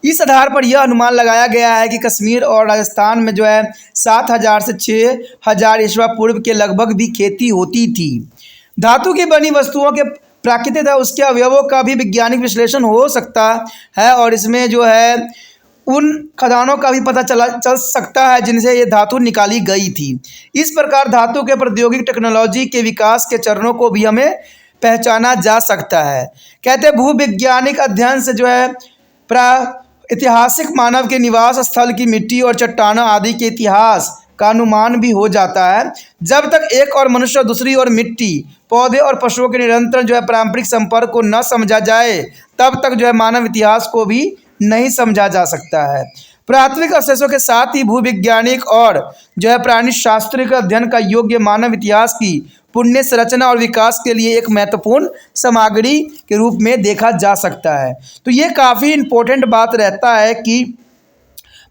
इस आधार पर यह अनुमान लगाया गया है कि कश्मीर और राजस्थान में जो है 7000 से 6000 ईस्वी पूर्व के लगभग भी खेती होती थी। धातु की बनी वस्तुओं के प्राकृतिक उसके अवयवों का भी वैज्ञानिक विश्लेषण हो सकता है, और इसमें जो है उन खदानों का भी पता चल सकता है जिनसे ये धातु निकाली गई थी। इस प्रकार धातु के प्रौद्योगिक टेक्नोलॉजी के विकास के चरणों को भी हमें पहचाना जा सकता है। कहते हैं भूवैज्ञानिक अध्ययन से जो है ऐतिहासिक मानव के निवास स्थल की मिट्टी और चट्टानों आदि के इतिहास का अनुमान भी हो जाता है। जब तक एक और मनुष्य दूसरी और मिट्टी, पौधे और पशुओं के निरंतर जो है पारंपरिक संपर्क को न समझा जाए तब तक जो है मानव इतिहास को भी नहीं समझा जा सकता है। प्राथमिक अवशेषों के साथ ही भूवैज्ञानिक और जो है प्राणी शास्त्र का अध्ययन का योग्य मानव इतिहास की पुण्य संरचना और विकास के लिए एक महत्वपूर्ण सामग्री के रूप में देखा जा सकता है। तो ये काफ़ी इम्पोर्टेंट बात रहता है कि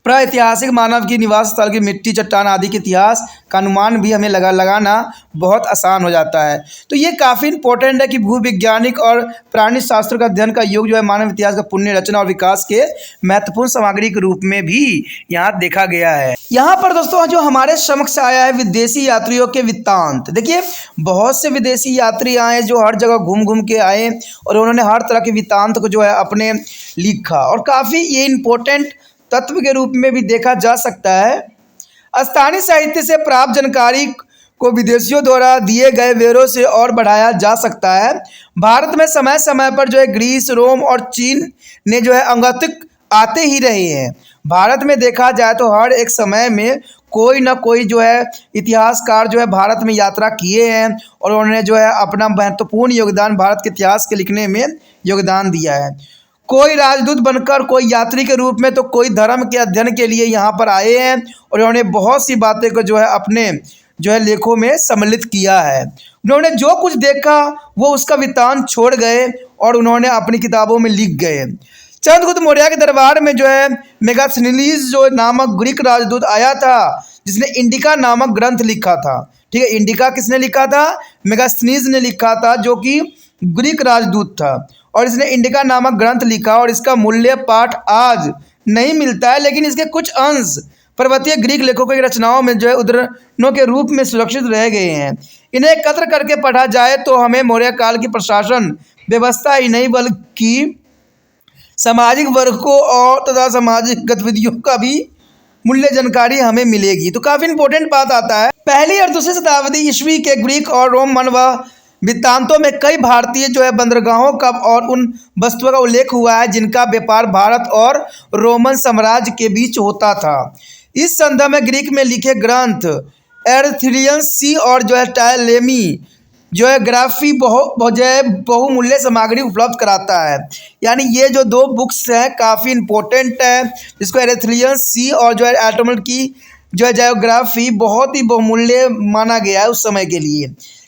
प्रागैतिहासिक मानव की निवास स्थल की मिट्टी, चट्टान आदि के इतिहास का अनुमान भी हमें लगाना बहुत आसान हो जाता है। तो ये काफ़ी इंपॉर्टेंट है कि भूवैज्ञानिक और प्राणी शास्त्र का अध्ययन का योग जो है मानव इतिहास का पुण्य रचना और विकास के महत्वपूर्ण सामग्री के रूप में भी यहाँ देखा गया है। यहाँ पर दोस्तों जो हमारे समक्ष आया है विदेशी यात्रियों के वृत्तांत। देखिए बहुत से विदेशी यात्री आए जो हर जगह घूम घूम के आए और उन्होंने हर तरह के वृत्तांत को जो है अपने लिखा, और काफ़ी ये इम्पोर्टेंट तत्व के रूप में भी देखा जा सकता है। स्थानीय साहित्य से प्राप्त जानकारी को विदेशियों द्वारा दिए गए वेरों से और बढ़ाया जा सकता है। भारत में समय समय पर जो है ग्रीस, रोम और चीन ने जो है अंगातिक आते ही रहे हैं। भारत में देखा जाए तो हर एक समय में कोई ना कोई जो है इतिहासकार जो है भारत में यात्रा किए हैं और उन्होंने जो है अपना महत्वपूर्ण योगदान भारत के इतिहास के लिखने में योगदान दिया है। कोई राजदूत बनकर, कोई यात्री के रूप में, तो कोई धर्म के अध्ययन के लिए यहाँ पर आए हैं और उन्होंने बहुत सी बातें को जो है अपने जो है लेखों में सम्मिलित किया है। उन्होंने जो कुछ देखा वो उसका वृत्तांत छोड़ गए और उन्होंने अपनी किताबों में लिख गए। चंद्रगुप्त मौर्य के दरबार में जो है मेगास्थनीज जो नामक ग्रीक राजदूत आया था जिसने इंडिका नामक ग्रंथ लिखा था। ठीक है, इंडिका किसने लिखा था? मेगास्थनीज ने लिखा था, जो कि ग्रीक राजदूत था, और इसने इंडिका नामक ग्रंथ लिखा और इसका मूल्य पाठ आज नहीं मिलता है, लेकिन इसके कुछ अंश पर्वतीय ग्रीक लेखकों की रचनाओं में जो है उद्धरणों के रूप में सुरक्षित रह गए हैं। इन्हें एकत्र करके पढ़ा जाए तो हमें मौर्य काल की प्रशासन व्यवस्था ही नहीं बल्कि सामाजिक वर्ग को और तथा सामाजिक गतिविधियों का भी मूल्य जानकारी हमें मिलेगी। तो काफ़ी इंपॉर्टेंट बात आता है। पहली और दूसरी शताब्दी ईस्वी के ग्रीक और रोमन व वृत्तांतों में कई भारतीय जो है बंदरगाहों का और उन वस्तुओं का उल्लेख हुआ है जिनका व्यापार भारत और रोमन साम्राज्य के बीच होता था। इस संदर्भ में ग्रीक में लिखे ग्रंथ एरथ्रियंस सी और जो है टायलेमी जो है ग्राफी बहुमूल्य सामग्री उपलब्ध कराता है। यानी ये जो दो बुक्स हैं काफ़ी इम्पोर्टेंट है, जिसको एरथ्रियंस सी और जो है एटोमल की जो है जियोग्राफी बहुत ही बहुमूल्य माना गया है उस समय के लिए।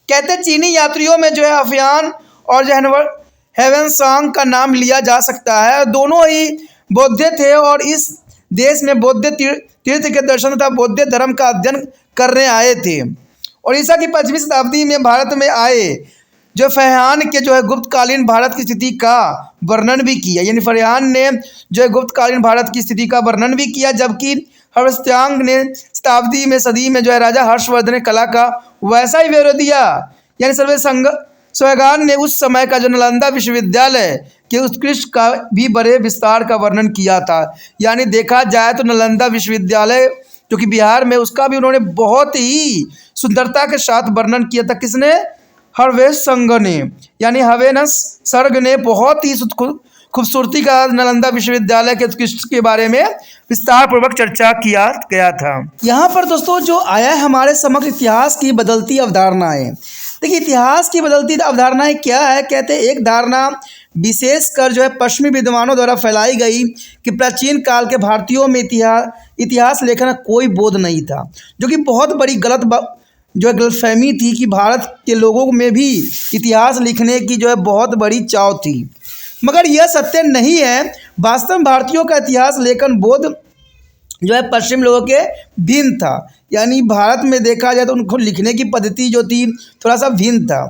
कहते चीनी यात्रियों में जो है अफियान और जो है हेवन सांग का नाम लिया जा सकता है। दोनों ही बौद्ध थे और इस देश में बौद्ध तीर्थ के दर्शन तथा बौद्ध धर्म का अध्ययन करने आए थे। और ईसा की 5वीं शताब्दी में भारत में आए जो फरहान के जो है गुप्तकालीन भारत की स्थिति का वर्णन भी किया, यानी फरहान ने जो है गुप्तकालीन भारत की स्थिति का वर्णन भी किया, जबकि हर्षत्यांग ने शताब्दी में सदी में जो है राजा हर्षवर्धन ने कला का वैसा ही विवरण दिया। यानी सर्वे स्वैगान ने उस समय का जो नालंदा विश्वविद्यालय के उत्कृष्ट का भी बड़े विस्तार का वर्णन किया था। यानी देखा जाए तो नालंदा विश्वविद्यालय जो कि बिहार में, उसका भी उन्होंने बहुत ही सुंदरता के साथ वर्णन किया था। किसने? हर्वेश संघ ने, यानी हवेनस सर्ग ने बहुत ही खूबसूरती का नालंदा विश्वविद्यालय के उत्कृष्ट के बारे में विस्तार पूर्वक चर्चा किया गया था। यहाँ पर दोस्तों जो आया है हमारे समग्र इतिहास की बदलती अवधारणाएं। देखिए इतिहास की बदलती अवधारणाएं क्या है। कहते हैं एक धारणा विशेषकर जो है पश्चिमी विद्वानों द्वारा फैलाई गई कि प्राचीन काल के भारतीयों में इतिहास लेखन का कोई बोध नहीं था, जो कि बहुत बड़ी गलतफहमी थी कि भारत के लोगों में भी इतिहास लिखने की जो है बहुत बड़ी चाव थी। मगर यह सत्य नहीं है। वास्तव में भारतीयों का इतिहास लेखन बोध जो है पश्चिम लोगों के भिन्न था। यानी भारत में देखा जाए तो उनको लिखने की पद्धति जो थी थोड़ा सा भिन्न था।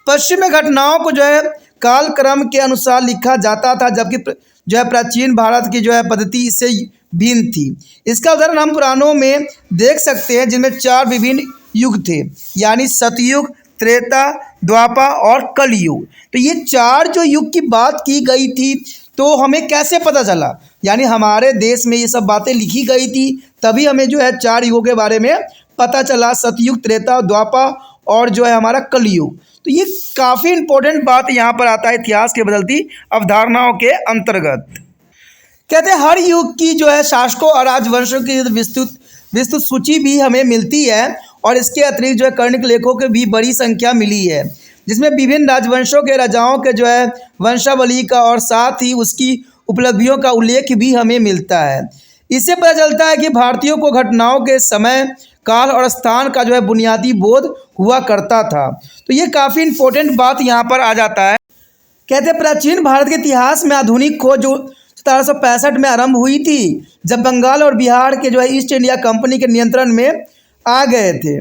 पश्चिम में घटनाओं को जो है कालक्रम के अनुसार लिखा जाता था, जबकि जो है प्राचीन भारत की जो है पद्धति इससे भिन्न थी। इसका उदाहरण हम पुराणों में देख सकते हैं, जिनमें 4 विभिन्न युग थे, यानी सतयुग, त्रेता, द्वापर और कलयुग। तो ये 4 जो युग की बात की गई थी, तो हमें कैसे पता चला? यानी हमारे देश में ये सब बातें लिखी गई थी, तभी हमें जो है 4 युगों के बारे में पता चला, सतयुग, त्रेता, द्वापर और जो है हमारा कलयुग। तो ये काफ़ी इम्पोर्टेंट बात यहाँ पर आता है इतिहास के बदलती अवधारणाओं के अंतर्गत। कहते हैं हर युग की जो है शासकों और राजवंशों की विस्तृत सूची भी हमें मिलती है, और इसके अतिरिक्त जो है कर्णिक लेखों की भी बड़ी संख्या मिली है, जिसमें विभिन्न राजवंशों के राजाओं के जो है वंशावली का और साथ ही उसकी उपलब्धियों का उल्लेख भी हमें मिलता है। इससे पता चलता है कि भारतीयों को घटनाओं के समय, काल और स्थान का जो है बुनियादी बोध हुआ करता था। तो ये काफ़ी इम्पोर्टेंट बात यहाँ पर आ जाता है। कहते हैं प्राचीन भारत के इतिहास में आधुनिक खोज जो 1765 में आरंभ हुई थी, जब बंगाल और बिहार के जो है ईस्ट इंडिया कंपनी के नियंत्रण में आ गए थे।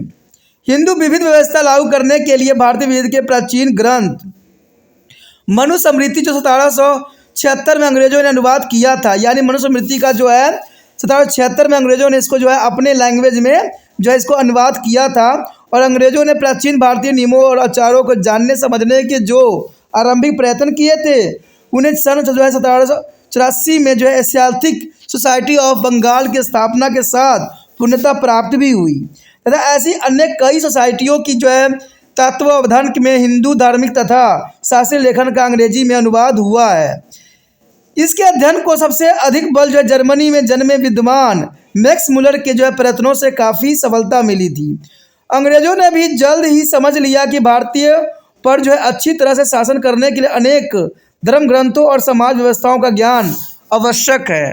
हिंदू विविध व्यवस्था लागू करने के लिए भारतीय विविध के प्राचीन ग्रंथ मनुस्मृति जो 1776 में अंग्रेजों ने अनुवाद किया था, यानी मनुस्मृति का जो है 1776 में अंग्रेजों ने इसको जो है अपने लैंग्वेज में जो है इसको अनुवाद किया था। और अंग्रेजों ने प्राचीन भारतीय नियमों और आचारों को जानने समझने के जो आरंभिक प्रयत्न किए थे, उन्हें सन जो है 1784 में जो है एशियाटिक सोसाइटी ऑफ बंगाल की स्थापना के साथ पूर्णता प्राप्त भी हुई तथा ऐसी अन्य कई सोसाइटियों की जो है तत्वावधान में हिंदू धार्मिक तथा शास्त्रीय लेखन का अंग्रेजी में अनुवाद हुआ है। इसके अध्ययन को सबसे अधिक बल जो है जर्मनी में जन्मे विद्वान मैक्स मुलर के जो है प्रयत्नों से काफ़ी सफलता मिली थी। अंग्रेजों ने भी जल्द ही समझ लिया कि भारतीय पर जो है अच्छी तरह से शासन करने के लिए अनेक धर्म ग्रंथों और समाज व्यवस्थाओं का ज्ञान आवश्यक है।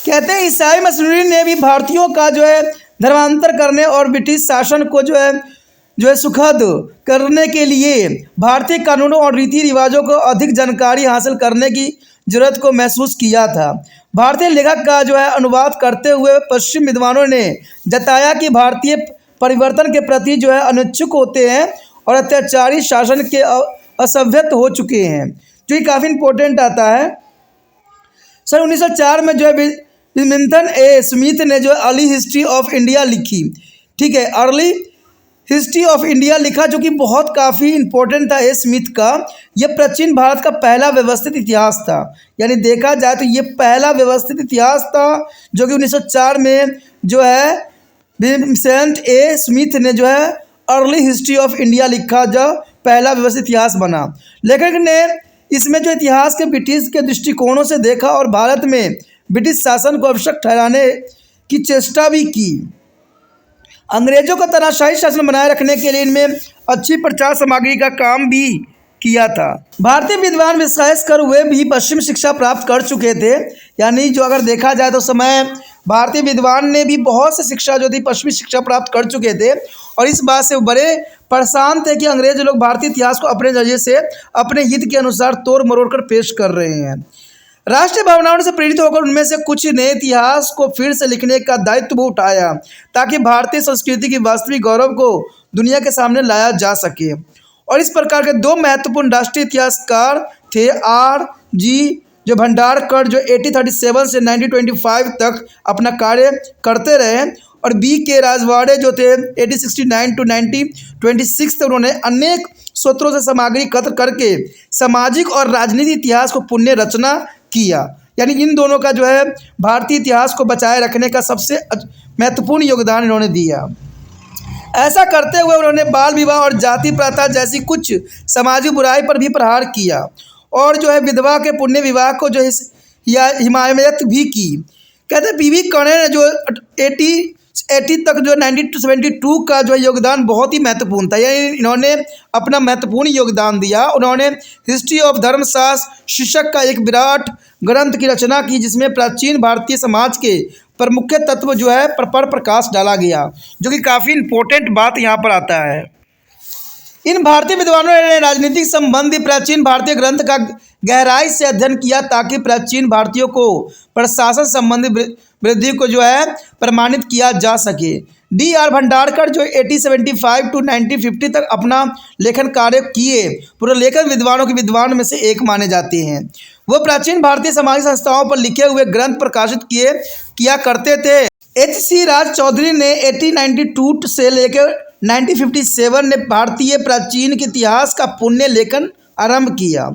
कहते हैं ईसाई मिशनरी ने भी भारतीयों का जो है धर्मांतर करने और ब्रिटिश शासन को जो है सुखद करने के लिए भारतीय कानूनों और रीति रिवाजों को अधिक जानकारी हासिल करने की जरूरत को महसूस किया था। भारतीय लेखक का जो है अनुवाद करते हुए पश्चिम विद्वानों ने जताया कि भारतीय परिवर्तन के प्रति जो है अनिच्छुक होते हैं और अत्याचारी शासन के असभ्यत हो चुके हैं, जो कि काफ़ी इम्पोर्टेंट आता है। सन 1904 में जो है विल्मिंगटन ए स्मिथ ने जो अर्ली हिस्ट्री ऑफ इंडिया लिखी। ठीक है, अर्ली हिस्ट्री ऑफ इंडिया लिखा, जो कि बहुत काफ़ी इम्पोर्टेंट था ए स्मिथ का। यह प्राचीन भारत का पहला व्यवस्थित इतिहास था। यानी देखा जाए तो ये पहला व्यवस्थित इतिहास था, जो कि 1904 में जो है विल्मिंगटन ए स्मिथ ने जो है अर्ली हिस्ट्री ऑफ इंडिया लिखा, जो पहला व्यवस्थित इतिहास बना। लेखक ने इसमें जो इतिहास के ब्रिटिश के दृष्टिकोणों से देखा और भारत में ब्रिटिश शासन को आवश्यक ठहराने की चेष्टा भी की। अंग्रेजों का तानाशाही शासन बनाए रखने के लिए इनमें अच्छी प्रचार सामग्री का काम भी किया था। भारतीय विद्वान विशेषकर वे भी पश्चिम शिक्षा प्राप्त कर चुके थे। यानी जो अगर देखा जाए तो समय भारतीय विद्वान ने भी बहुत सी शिक्षा जो थी पश्चिमी शिक्षा प्राप्त कर चुके थे, और इस बात से बड़े परेशान थे कि अंग्रेज लोग भारतीय इतिहास को अपने नजरिए से अपने हित के अनुसार तोड़ मरोड़ कर पेश कर रहे हैं। राष्ट्रीय भावनाओं से प्रेरित होकर उनमें से कुछ ने इतिहास को फिर से लिखने का दायित्व उठाया ताकि भारतीय संस्कृति की वास्तविक गौरव को दुनिया के सामने लाया जा सके। और इस प्रकार के दो महत्वपूर्ण राष्ट्रीय इतिहासकार थे आर जी जो भंडारकर जो 1837 से 1925 तक अपना कार्य करते रहे और बी के राजवाड़े जो थे 1869 टू 1926 तक उन्होंने अनेक स्रोतों से सामग्री एकत्र करके सामाजिक और राजनीतिक इतिहास को पुण्य रचना किया। यानी इन दोनों का जो है भारतीय इतिहास को बचाए रखने का सबसे महत्वपूर्ण योगदान इन्होंने दिया। ऐसा करते हुए उन्होंने बाल विवाह और जाति प्रथा जैसी कुछ सामाजिक बुराई पर भी प्रहार किया और जो है विधवा के पुण्य विवाह को जो है हिमायत भी की। कहते पीवी कर्ण ने जो 80 तक जो 1972 का जो योगदान बहुत ही महत्वपूर्ण था। यानी इन्होंने अपना महत्वपूर्ण योगदान दिया। उन्होंने हिस्ट्री ऑफ धर्मशास्त्र शीर्षक का एक विराट ग्रंथ की रचना की जिसमें प्राचीन भारतीय समाज के प्रमुख तत्व जो है पर प्रकाश डाला गया, जो कि काफ़ी इम्पोर्टेंट बात यहाँ पर आता है। इन भारतीय विद्वानों ने राजनीतिक संबंधी प्राचीन भारतीय ग्रंथ का गहराई से अध्ययन किया ताकि प्राचीन भारतीयों को प्रशासन संबंधी वृद्धि को जो है प्रमाणित किया जा सके। डी आर भंडारकर जो 1875 टू 1950 तक अपना लेखन कार्य किए पूरे लेखन विद्वानों के विद्वान में से एक माने जाते हैं। वो प्राचीन भारतीय सामाजिक संस्थाओं पर लिखे हुए ग्रंथ प्रकाशित किया करते थे। एच सी राज चौधरी ने 1892 से लेकर 1957 ने भारतीय प्राचीन के इतिहास का पुण्य लेखन आरंभ किया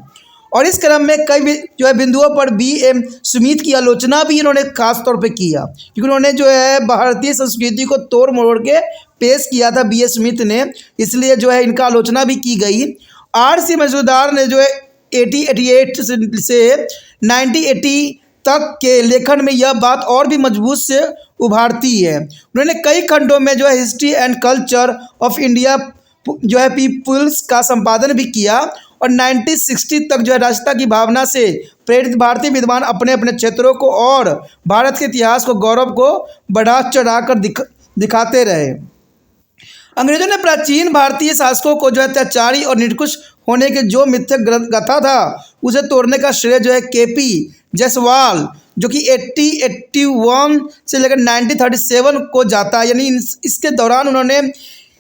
और इस क्रम में कई जो है बिंदुओं पर बी एम स्मिथ की आलोचना भी इन्होंने खास तौर पे किया, क्योंकि उन्होंने जो है भारतीय संस्कृति को तोड़ मरोड़ के पेश किया था बी एस स्मिथ ने, इसलिए जो है इनका आलोचना भी की गई। आर सी मजूमदार ने जो है 1888 से 1980 तक के लेखन में यह बात और भी मजबूत से उभारती है। उन्होंने कई खंडों में जो है history and culture of India जो है पीपुल्स का संपादन भी किया और 1960 तक जो है राष्ट्रता की भावना से प्रेरित भारतीय विद्वान अपने अपने क्षेत्रों को और भारत के इतिहास को गौरव को बढ़ा चढ़ाकर दिखाते रहे। अंग्रेजों ने प्राचीन भारतीय शासकों को जो है अत्याचारी और निर्कुश होने के जो मिथ्यक गाथा था उसे तोड़ने का श्रेय जो है केपी जायसवाल जो कि 1881 से लेकर 1937 को जाता है। यानी इसके दौरान उन्होंने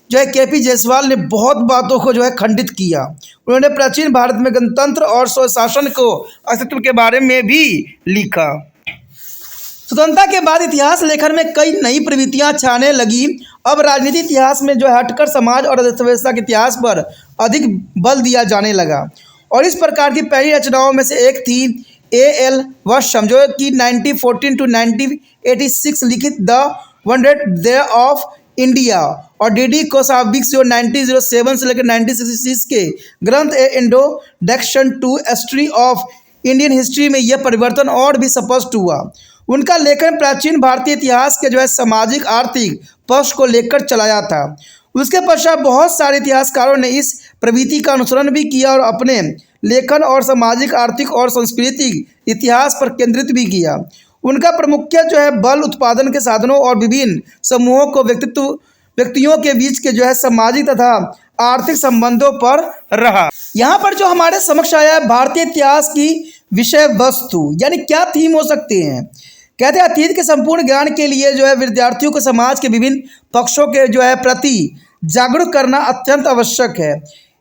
जो है केपी जायसवाल ने बहुत बातों को जो है खंडित किया। उन्होंने प्राचीन भारत में गणतंत्र और स्वशासन को अस्तित्व के बारे में भी लिखा। स्वतंत्रता के बाद इतिहास लेखन में कई नई प्रवृत्तियां छाने लगी। अब राजनीति इतिहास में जो है हटकर समाज और अर्थव्यवस्था के इतिहास पर अधिक बल दिया जाने लगा और इस प्रकार की पहली रचनाओं में से एक थी A.L. वर्षम जो कि 1914 टू 1986 लिखित the 100th day of India और डी कोसाविक्स जो 1907 से लेकर 1966 के ग्रंथ a introduction to history of Indian history में यह परिवर्तन और भी स्पष्ट हुआ। उनका लेखन प्राचीन भारतीय इतिहास के जो है सामाजिक आर्थिक पक्ष को लेकर चलाया था। उसके पश्चात बहुत सारे इतिहासकारों ने इस प्रवृत्ति का अनुसरण भी किया और अपने लेखन और सामाजिक आर्थिक और सांस्कृतिक इतिहास पर केंद्रित भी किया। उनका प्रमुख जो है बल उत्पादन के साधनों और विभिन्न समूहों को व्यक्तियों के बीच के जो है सामाजिक तथा आर्थिक संबंधों पर रहा। यहाँ पर जो हमारे समक्ष आया है भारतीय इतिहास की विषय वस्तु यानी क्या थीम हो सकते हैं। कहते हैं अतीत के संपूर्ण ज्ञान के लिए जो है विद्यार्थियों को समाज के विभिन्न पक्षों के जो है प्रति जागरूक करना अत्यंत आवश्यक है।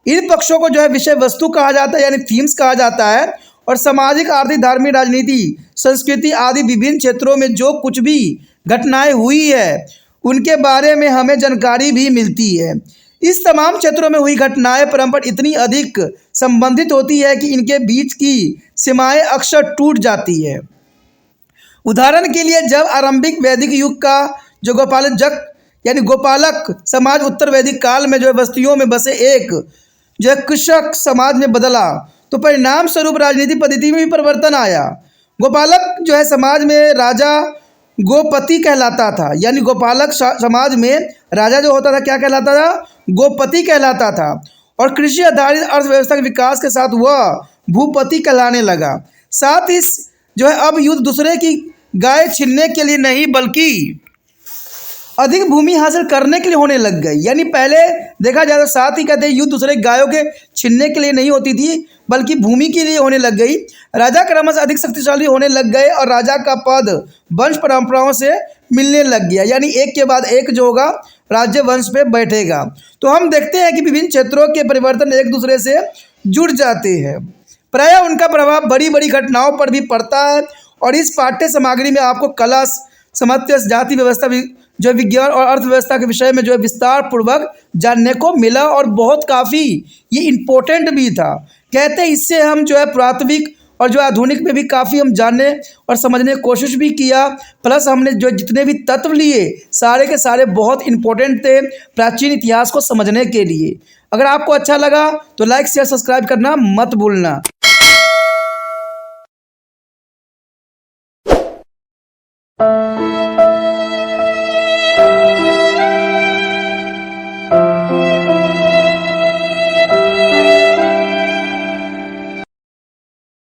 इन पक्षों को जो है विषय वस्तु कहा जाता है यानी थीम्स कहा जाता है और सामाजिक आर्थिक धार्मिक राजनीति संस्कृति आदि विभिन्न क्षेत्रों में जो कुछ भी घटनाएं हुई है उनके बारे में हमें जानकारी भी मिलती है। इस तमाम क्षेत्रों में हुई घटनाएं परस्पर इतनी अधिक संबंधित होती है कि इनके बीच की सीमाएं अक्सर टूट जाती है। उदाहरण के लिए जब आरंभिक वैदिक युग का जो गोपालक समाज उत्तर वैदिक काल में जो है बस्तियों में बसे एक जो है कृषक समाज में बदला तो परिणाम स्वरूप राजनीतिक पद्धति में भी परिवर्तन आया। गोपालक जो है समाज में राजा गोपति कहलाता था यानी गोपालक समाज में राजा जो होता था क्या कहलाता था, गोपति कहलाता था और कृषि आधारित अर्थव्यवस्था के विकास के साथ वह भूपति कहलाने लगा। साथ ही जो है अब युद्ध दूसरे की गाय छीनने के लिए नहीं बल्कि अधिक भूमि हासिल करने के लिए होने लग गई। यानी पहले देखा जाए तो साथ ही कहते युद्ध दूसरे गायों के छीनने के लिए नहीं होती थी, बल्कि भूमि के लिए होने लग गई। राजा क्रमशः अधिक शक्तिशाली होने लग गए और राजा का पद वंश परंपराओं से मिलने लग गया। यानी एक के बाद एक जो होगा राज्य वंश पे बैठेगा। तो हम देखते हैं कि विभिन्न क्षेत्रों के परिवर्तन एक दूसरे से जुड़ जाते हैं, प्रायः उनका प्रभाव बड़ी बड़ी घटनाओं पर भी पड़ता है। और इस पाठ्य सामग्री में आपको कला, सामंत्य, जाति व्यवस्था, जो विज्ञान और अर्थव्यवस्था के विषय में जो है विस्तार पूर्वक जानने को मिला और बहुत काफ़ी ये इम्पोर्टेंट भी था। कहते हैं इससे हम जो है पुरातत्विक और जो आधुनिक में भी काफ़ी हम जानने और समझने की कोशिश भी किया। प्लस हमने जो जितने भी तत्व लिए सारे के सारे बहुत इम्पोर्टेंट थे प्राचीन इतिहास को समझने के लिए। अगर आपको अच्छा लगा तो लाइक शेयर सब्सक्राइब करना मत भूलना।